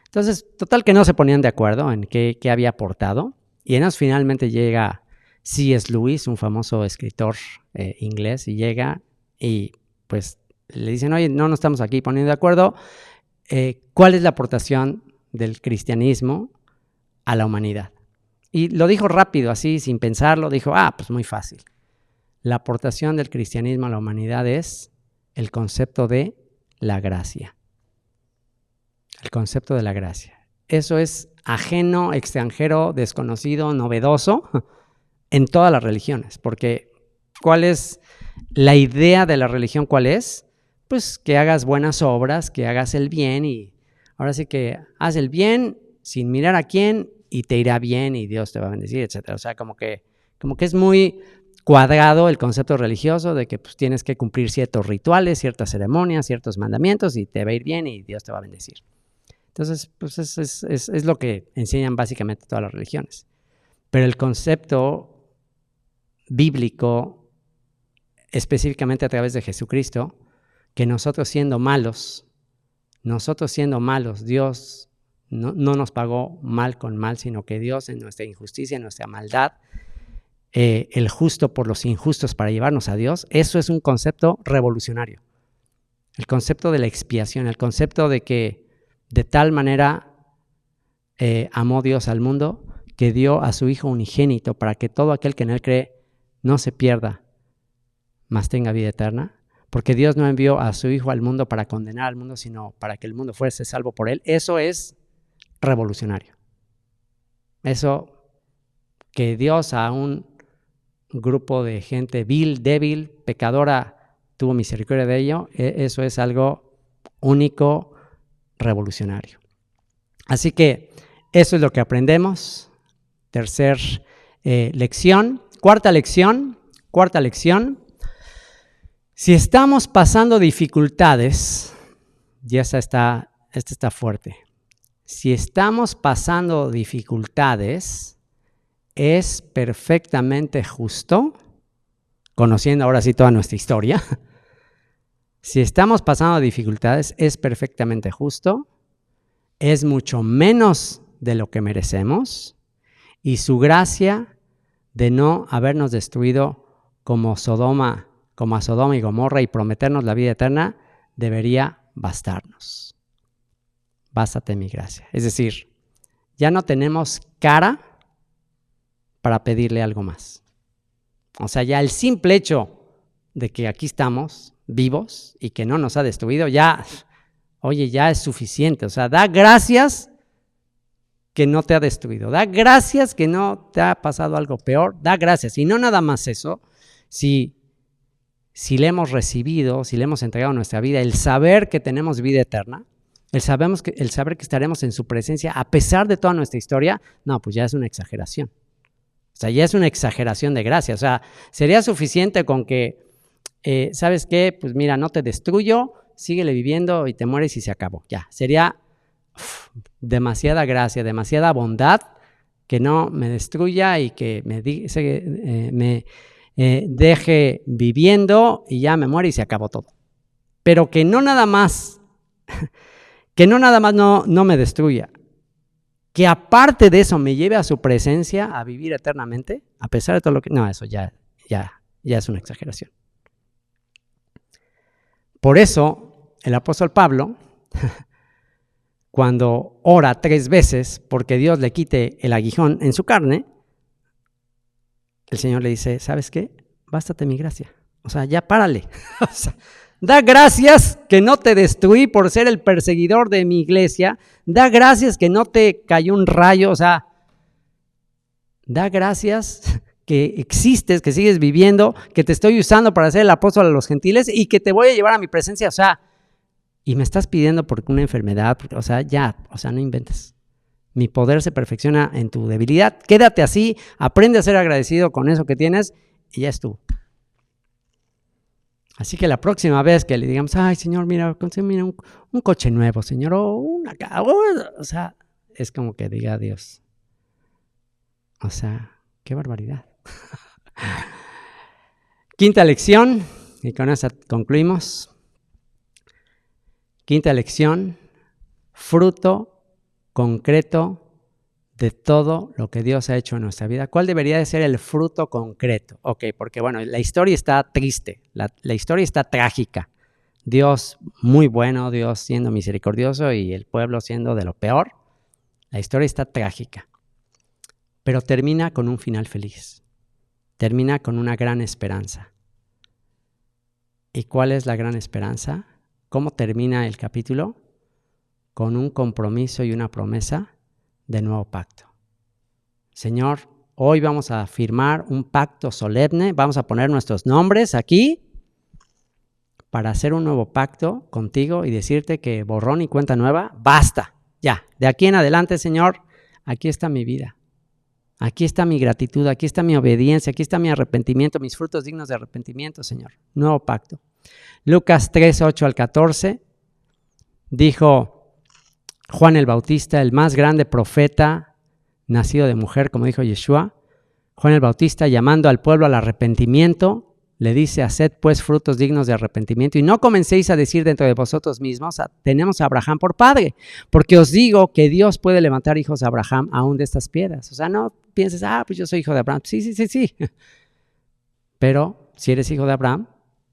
Entonces, total que no se ponían de acuerdo en qué había aportado y en eso finalmente llega C.S. Lewis, un famoso escritor inglés, y llega y pues le dicen, oye, no nos estamos aquí poniendo de acuerdo, ¿cuál es la aportación del cristianismo a la humanidad? Y lo dijo rápido, así, sin pensarlo, dijo, pues muy fácil. La aportación del cristianismo a la humanidad es el concepto de la gracia. El concepto de la gracia. Eso es ajeno, extranjero, desconocido, novedoso en todas las religiones, porque ¿cuál es la idea de la religión? ¿Cuál es? Pues que hagas buenas obras, que hagas el bien y ahora sí que haz el bien sin mirar a quién y te irá bien y Dios te va a bendecir, etc. O sea, como que es muy cuadrado el concepto religioso de que pues, tienes que cumplir ciertos rituales, ciertas ceremonias, ciertos mandamientos y te va a ir bien y Dios te va a bendecir. Entonces, pues es lo que enseñan básicamente todas las religiones. Pero el concepto bíblico, específicamente a través de Jesucristo, que nosotros siendo malos, Dios no nos pagó mal con mal, sino que Dios en nuestra injusticia, en nuestra maldad, el justo por los injustos para llevarnos a Dios, eso es un concepto revolucionario. El concepto de la expiación, el concepto de que de tal manera amó Dios al mundo que dio a su Hijo unigénito para que todo aquel que en Él cree no se pierda, mas tenga vida eterna. Porque Dios no envió a su Hijo al mundo para condenar al mundo, sino para que el mundo fuese salvo por Él. Eso es revolucionario. Eso que Dios a un grupo de gente vil, débil, pecadora, tuvo misericordia de ello, eso es algo único, revolucionario. Así que eso es lo que aprendemos. Tercer lección. Cuarta lección. Si estamos pasando dificultades, y esta está fuerte. Si estamos pasando dificultades, es perfectamente justo, conociendo ahora sí toda nuestra historia, si estamos pasando dificultades, es perfectamente justo, es mucho menos de lo que merecemos, y su gracia de no habernos destruido como a Sodoma y Gomorra y prometernos la vida eterna, debería bastarnos. Bástate mi gracia. Es decir, ya no tenemos cara para pedirle algo más. O sea, ya el simple hecho de que aquí estamos vivos y que no nos ha destruido, ya es suficiente. O sea, da gracias que no te ha destruido. Da gracias que no te ha pasado algo peor. Da gracias. Y no nada más eso, si le hemos recibido, si le hemos entregado nuestra vida, el saber que tenemos vida eterna, el saber que estaremos en su presencia a pesar de toda nuestra historia, no, pues ya es una exageración. O sea, ya es una exageración de gracia. O sea, sería suficiente con que, ¿sabes qué? Pues mira, no te destruyo, síguele viviendo y te mueres y se acabó. Ya, sería demasiada gracia, demasiada bondad que no me destruya y que me deje viviendo y ya me muere y se acabó todo. Pero que no nada más no me destruya, que aparte de eso me lleve a su presencia a vivir eternamente, a pesar de todo lo que... No, eso ya es una exageración. Por eso, el apóstol Pablo, cuando ora 3 veces porque Dios le quite el aguijón en su carne, el Señor le dice, ¿sabes qué? Bástate mi gracia. O sea, ya párale. O sea, da gracias que no te destruí por ser el perseguidor de mi iglesia. Da gracias que no te cayó un rayo. O sea, da gracias que existes, que sigues viviendo, que te estoy usando para ser el apóstol a los gentiles y que te voy a llevar a mi presencia. O sea, y me estás pidiendo por una enfermedad. O sea, no inventes. Mi poder se perfecciona en tu debilidad. Quédate así, aprende a ser agradecido con eso que tienes y ya estuvo. Así que la próxima vez que le digamos, ay, Señor, mira un coche nuevo, Señor, o sea, es como que diga Dios. O sea, qué barbaridad. Quinta lección, y con esa concluimos. Quinta lección, fruto concreto de todo lo que Dios ha hecho en nuestra vida. ¿Cuál debería de ser el fruto concreto? Ok, porque bueno, la historia está triste, la historia está trágica. Dios muy bueno, Dios siendo misericordioso y el pueblo siendo de lo peor. La historia está trágica, pero termina con un final feliz. Termina con una gran esperanza. ¿Y cuál es la gran esperanza? ¿Cómo termina el capítulo? Con un compromiso y una promesa de nuevo pacto. Señor, hoy vamos a firmar un pacto solemne, vamos a poner nuestros nombres aquí para hacer un nuevo pacto contigo y decirte que borrón y cuenta nueva, basta, ya, de aquí en adelante, Señor, aquí está mi vida, aquí está mi gratitud, aquí está mi obediencia, aquí está mi arrepentimiento, mis frutos dignos de arrepentimiento, Señor, nuevo pacto. Lucas 3, 8 al 14, dijo Juan el Bautista, el más grande profeta nacido de mujer, como dijo Yeshua, Juan el Bautista llamando al pueblo al arrepentimiento, le dice, haced pues frutos dignos de arrepentimiento y no comencéis a decir dentro de vosotros mismos, tenemos a Abraham por padre, porque os digo que Dios puede levantar hijos a Abraham aún de estas piedras. O sea, no pienses, pues yo soy hijo de Abraham. Sí. Pero si eres hijo de Abraham,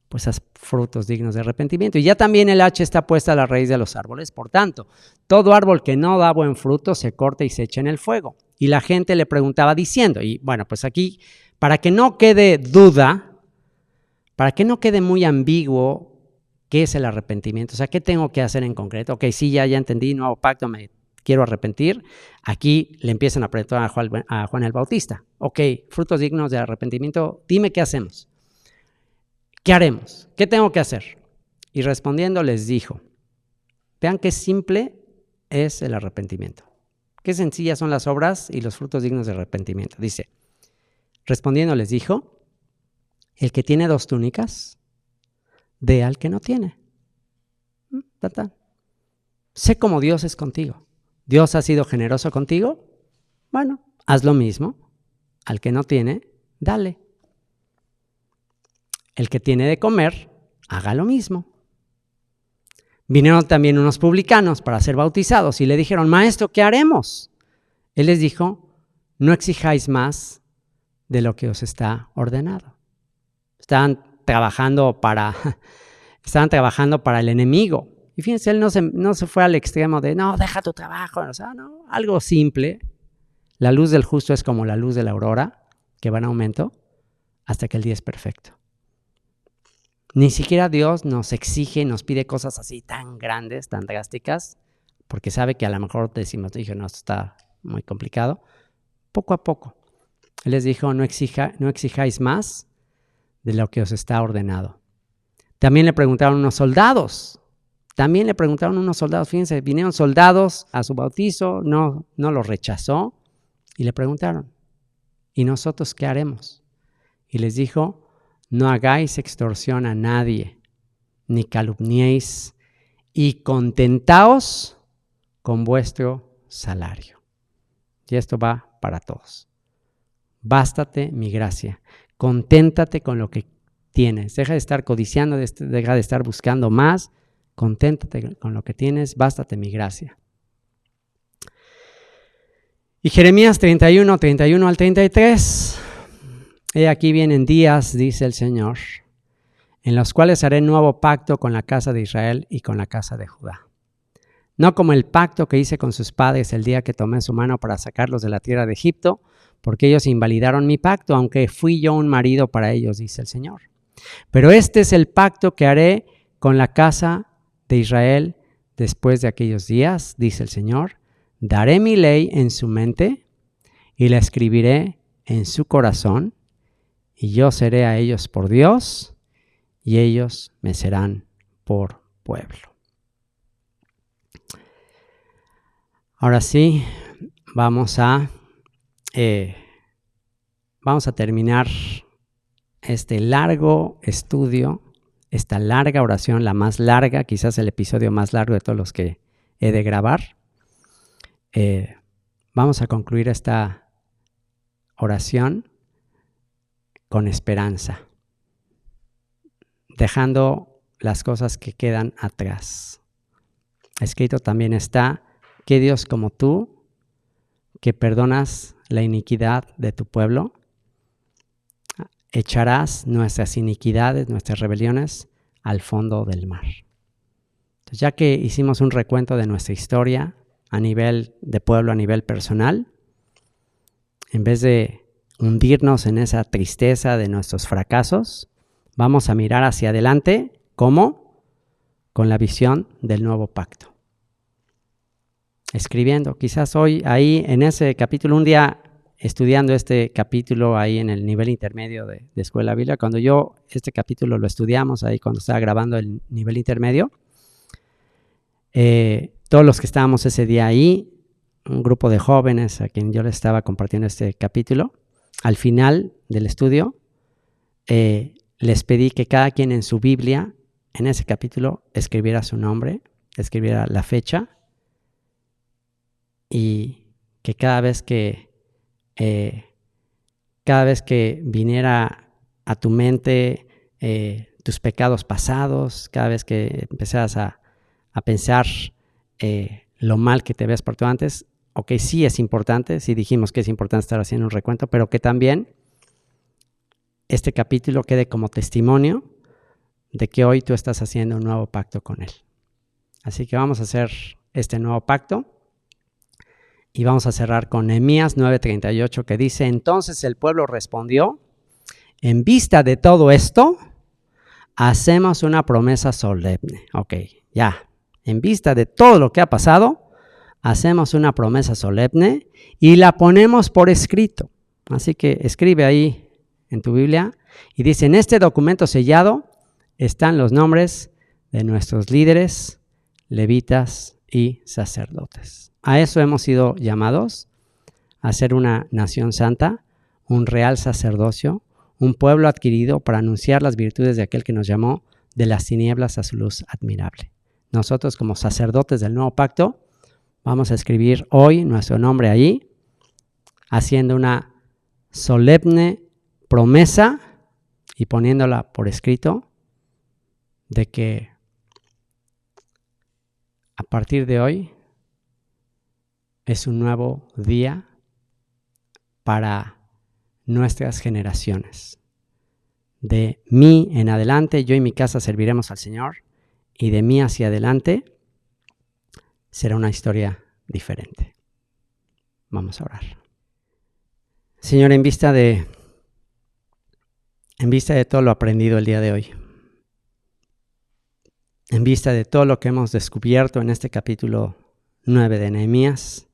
pues haz frutos dignos de arrepentimiento. Y ya también el hacha está puesta a la raíz de los árboles. Por tanto, todo árbol que no da buen fruto se corta y se echa en el fuego. Y la gente le preguntaba diciendo, y bueno, pues aquí, para que no quede duda, para que no quede muy ambiguo qué es el arrepentimiento, o sea, qué tengo que hacer en concreto. Ok, sí, ya entendí, nuevo pacto, me quiero arrepentir. Aquí le empiezan a preguntar a Juan el Bautista. Ok, frutos dignos de arrepentimiento, dime qué hacemos. ¿Qué haremos? ¿Qué tengo que hacer? Y respondiendo les dijo, vean qué simple es el arrepentimiento. Qué sencillas son las obras y los frutos dignos de arrepentimiento. Dice, respondiendo les dijo, el que tiene 2 túnicas, dé al que no tiene. Sé cómo Dios es contigo. Dios ha sido generoso contigo. Bueno, haz lo mismo. Al que no tiene, dale. El que tiene de comer, haga lo mismo. Vinieron también unos publicanos para ser bautizados y le dijeron, maestro, ¿qué haremos? Él les dijo, no exijáis más de lo que os está ordenado. Estaban trabajando para el enemigo. Y fíjense, él no se fue al extremo de, no, deja tu trabajo. O sea, no, algo simple. La luz del justo es como la luz de la aurora, que va en aumento hasta que el día es perfecto. Ni siquiera Dios nos exige, nos pide cosas así tan grandes, tan drásticas, porque sabe que a lo mejor decimos, no, esto está muy complicado. Poco a poco. Él les dijo, no exijáis más de lo que os está ordenado. También le preguntaron unos soldados. Fíjense, vinieron soldados a su bautizo, no los rechazó y le preguntaron, ¿y nosotros qué haremos? Y les dijo, no hagáis extorsión a nadie, ni calumniéis, y contentaos con vuestro salario. Y esto va para todos. Bástate mi gracia. Conténtate con lo que tienes. Deja de estar codiciando, deja de estar buscando más. Conténtate con lo que tienes. Bástate mi gracia. Y Jeremías 31 al 33. He aquí vienen días, dice el Señor, en los cuales haré nuevo pacto con la casa de Israel y con la casa de Judá. No como el pacto que hice con sus padres el día que tomé su mano para sacarlos de la tierra de Egipto, porque ellos invalidaron mi pacto, aunque fui yo un marido para ellos, dice el Señor. Pero este es el pacto que haré con la casa de Israel después de aquellos días, dice el Señor. Daré mi ley en su mente y la escribiré en su corazón, y yo seré a ellos por Dios, y ellos me serán por pueblo. Ahora sí, vamos a terminar este largo estudio, esta larga oración, la más larga, quizás el episodio más largo de todos los que he de grabar. Vamos a concluir esta oración con esperanza, dejando las cosas que quedan atrás. Escrito también está que Dios como tú, que perdonas la iniquidad de tu pueblo, echarás nuestras iniquidades, nuestras rebeliones al fondo del mar. Entonces, ya que hicimos un recuento de nuestra historia a nivel de pueblo, a nivel personal, en vez de hundirnos en esa tristeza de nuestros fracasos, vamos a mirar hacia adelante. ¿Cómo? Con la visión del nuevo pacto. Escribiendo, quizás hoy ahí en ese capítulo, un día estudiando este capítulo ahí en el nivel intermedio de Escuela Biblia, cuando este capítulo lo estudiamos ahí cuando estaba grabando el nivel intermedio, todos los que estábamos ese día ahí, un grupo de jóvenes a quien yo les estaba compartiendo este capítulo, al final del estudio, les pedí que cada quien en su Biblia, en ese capítulo, escribiera su nombre, escribiera la fecha, y que cada vez que viniera a tu mente tus pecados pasados, cada vez que empezás a pensar lo mal que te ves por tú antes. Ok, sí es importante, sí dijimos que es importante estar haciendo un recuento, pero que también este capítulo quede como testimonio de que hoy tú estás haciendo un nuevo pacto con Él. Así que vamos a hacer este nuevo pacto y vamos a cerrar con Nehemías 9:38, que dice: entonces el pueblo respondió: en vista de todo esto, hacemos una promesa solemne. Ok, ya, en vista de todo lo que ha pasado, hacemos una promesa solemne y la ponemos por escrito. Así que escribe ahí en tu Biblia y dice: en este documento sellado están los nombres de nuestros líderes, levitas y sacerdotes. A eso hemos sido llamados, a ser una nación santa, un real sacerdocio, un pueblo adquirido para anunciar las virtudes de aquel que nos llamó de las tinieblas a su luz admirable. Nosotros, como sacerdotes del nuevo pacto, vamos a escribir hoy nuestro nombre ahí, haciendo una solemne promesa y poniéndola por escrito de que a partir de hoy es un nuevo día para nuestras generaciones. De mí en adelante, yo y mi casa serviremos al Señor, y de mí hacia adelante será una historia diferente. Vamos a orar. Señor, en vista de todo lo aprendido el día de hoy, en vista de todo lo que hemos descubierto en este capítulo 9 de Nehemías,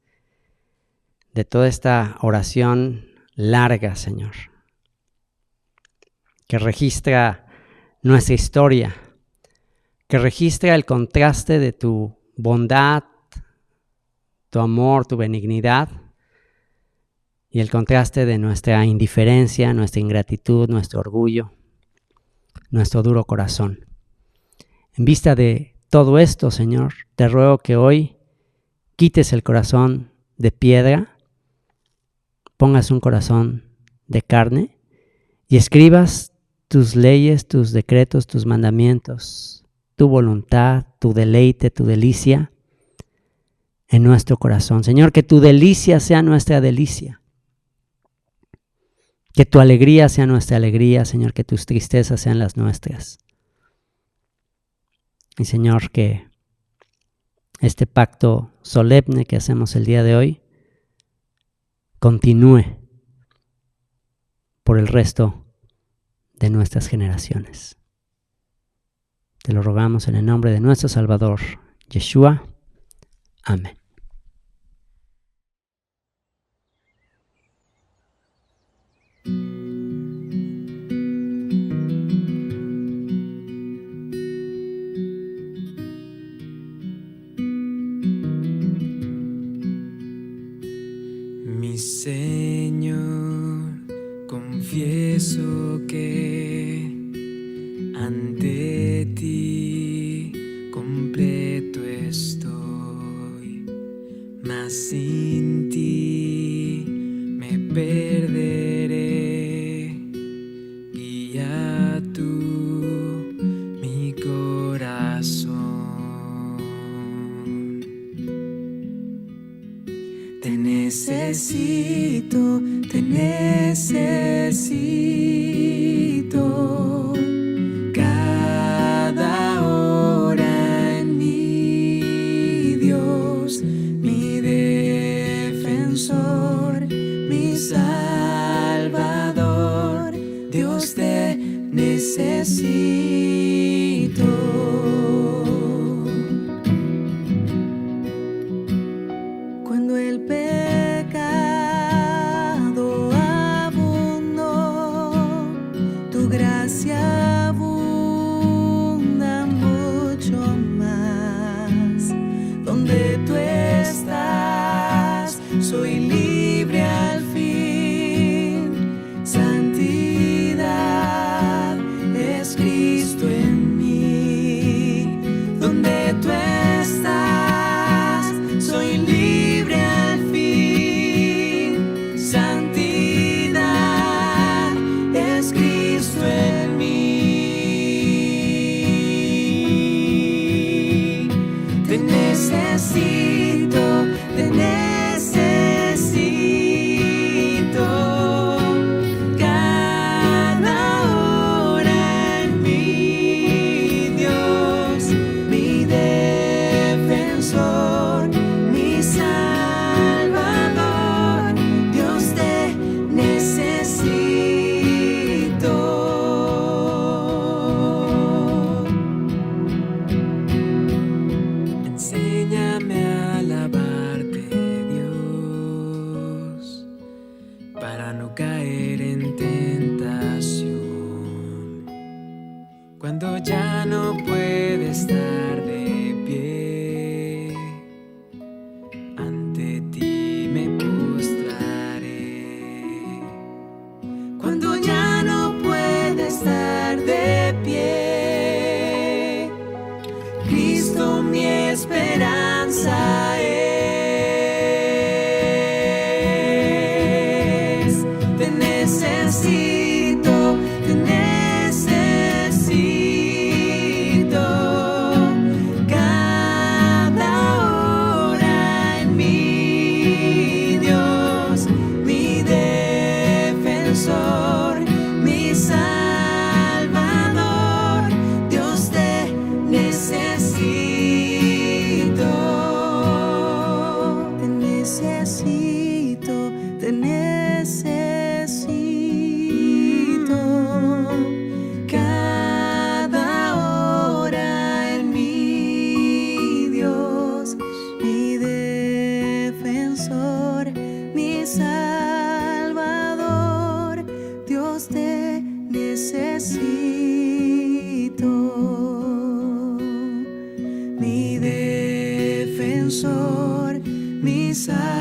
de toda esta oración larga, Señor, que registra nuestra historia, que registra el contraste de tu bondad, tu amor, tu benignidad, y el contraste de nuestra indiferencia, nuestra ingratitud, nuestro orgullo, nuestro duro corazón. En vista de todo esto, Señor, te ruego que hoy quites el corazón de piedra, pongas un corazón de carne y escribas tus leyes, tus decretos, tus mandamientos, tu voluntad, tu deleite, tu delicia en nuestro corazón. Señor, que tu delicia sea nuestra delicia. Que tu alegría sea nuestra alegría, Señor, que tus tristezas sean las nuestras. Y Señor, que este pacto solemne que hacemos el día de hoy continúe por el resto de nuestras generaciones. Te lo rogamos en el nombre de nuestro Salvador, Yeshua. Amén. Mi Señor, confieso que ante ti completo estoy, mas sin ti me perderé. Guía tú mi corazón. Te necesito, te necesito. Cada hora en mi Dios, mi defensor, mi Salvador. Dios, te necesito. Cuando el pecado abundó, tu gracia abunda mucho más. Donde tú estás, soy libre al fin. Santidad es Cristo en mí. Donde tú estás, soy libre al fin. Santidad es Cristo en mí. Cuando ya no puede estar de pie, ante ti me postraré. Cuando ya no puede estar de pie, Cristo mi esperanza es. Te necesito, te necesito. Cada hora en mí, Dios, mi defensor, mi Salvador. Dios, te necesito. Te necesito, te necesito. Cada hora en mí, Dios, mi defensor, mi Salvador. Dios, te necesito. Mi defensor, mi Salvador.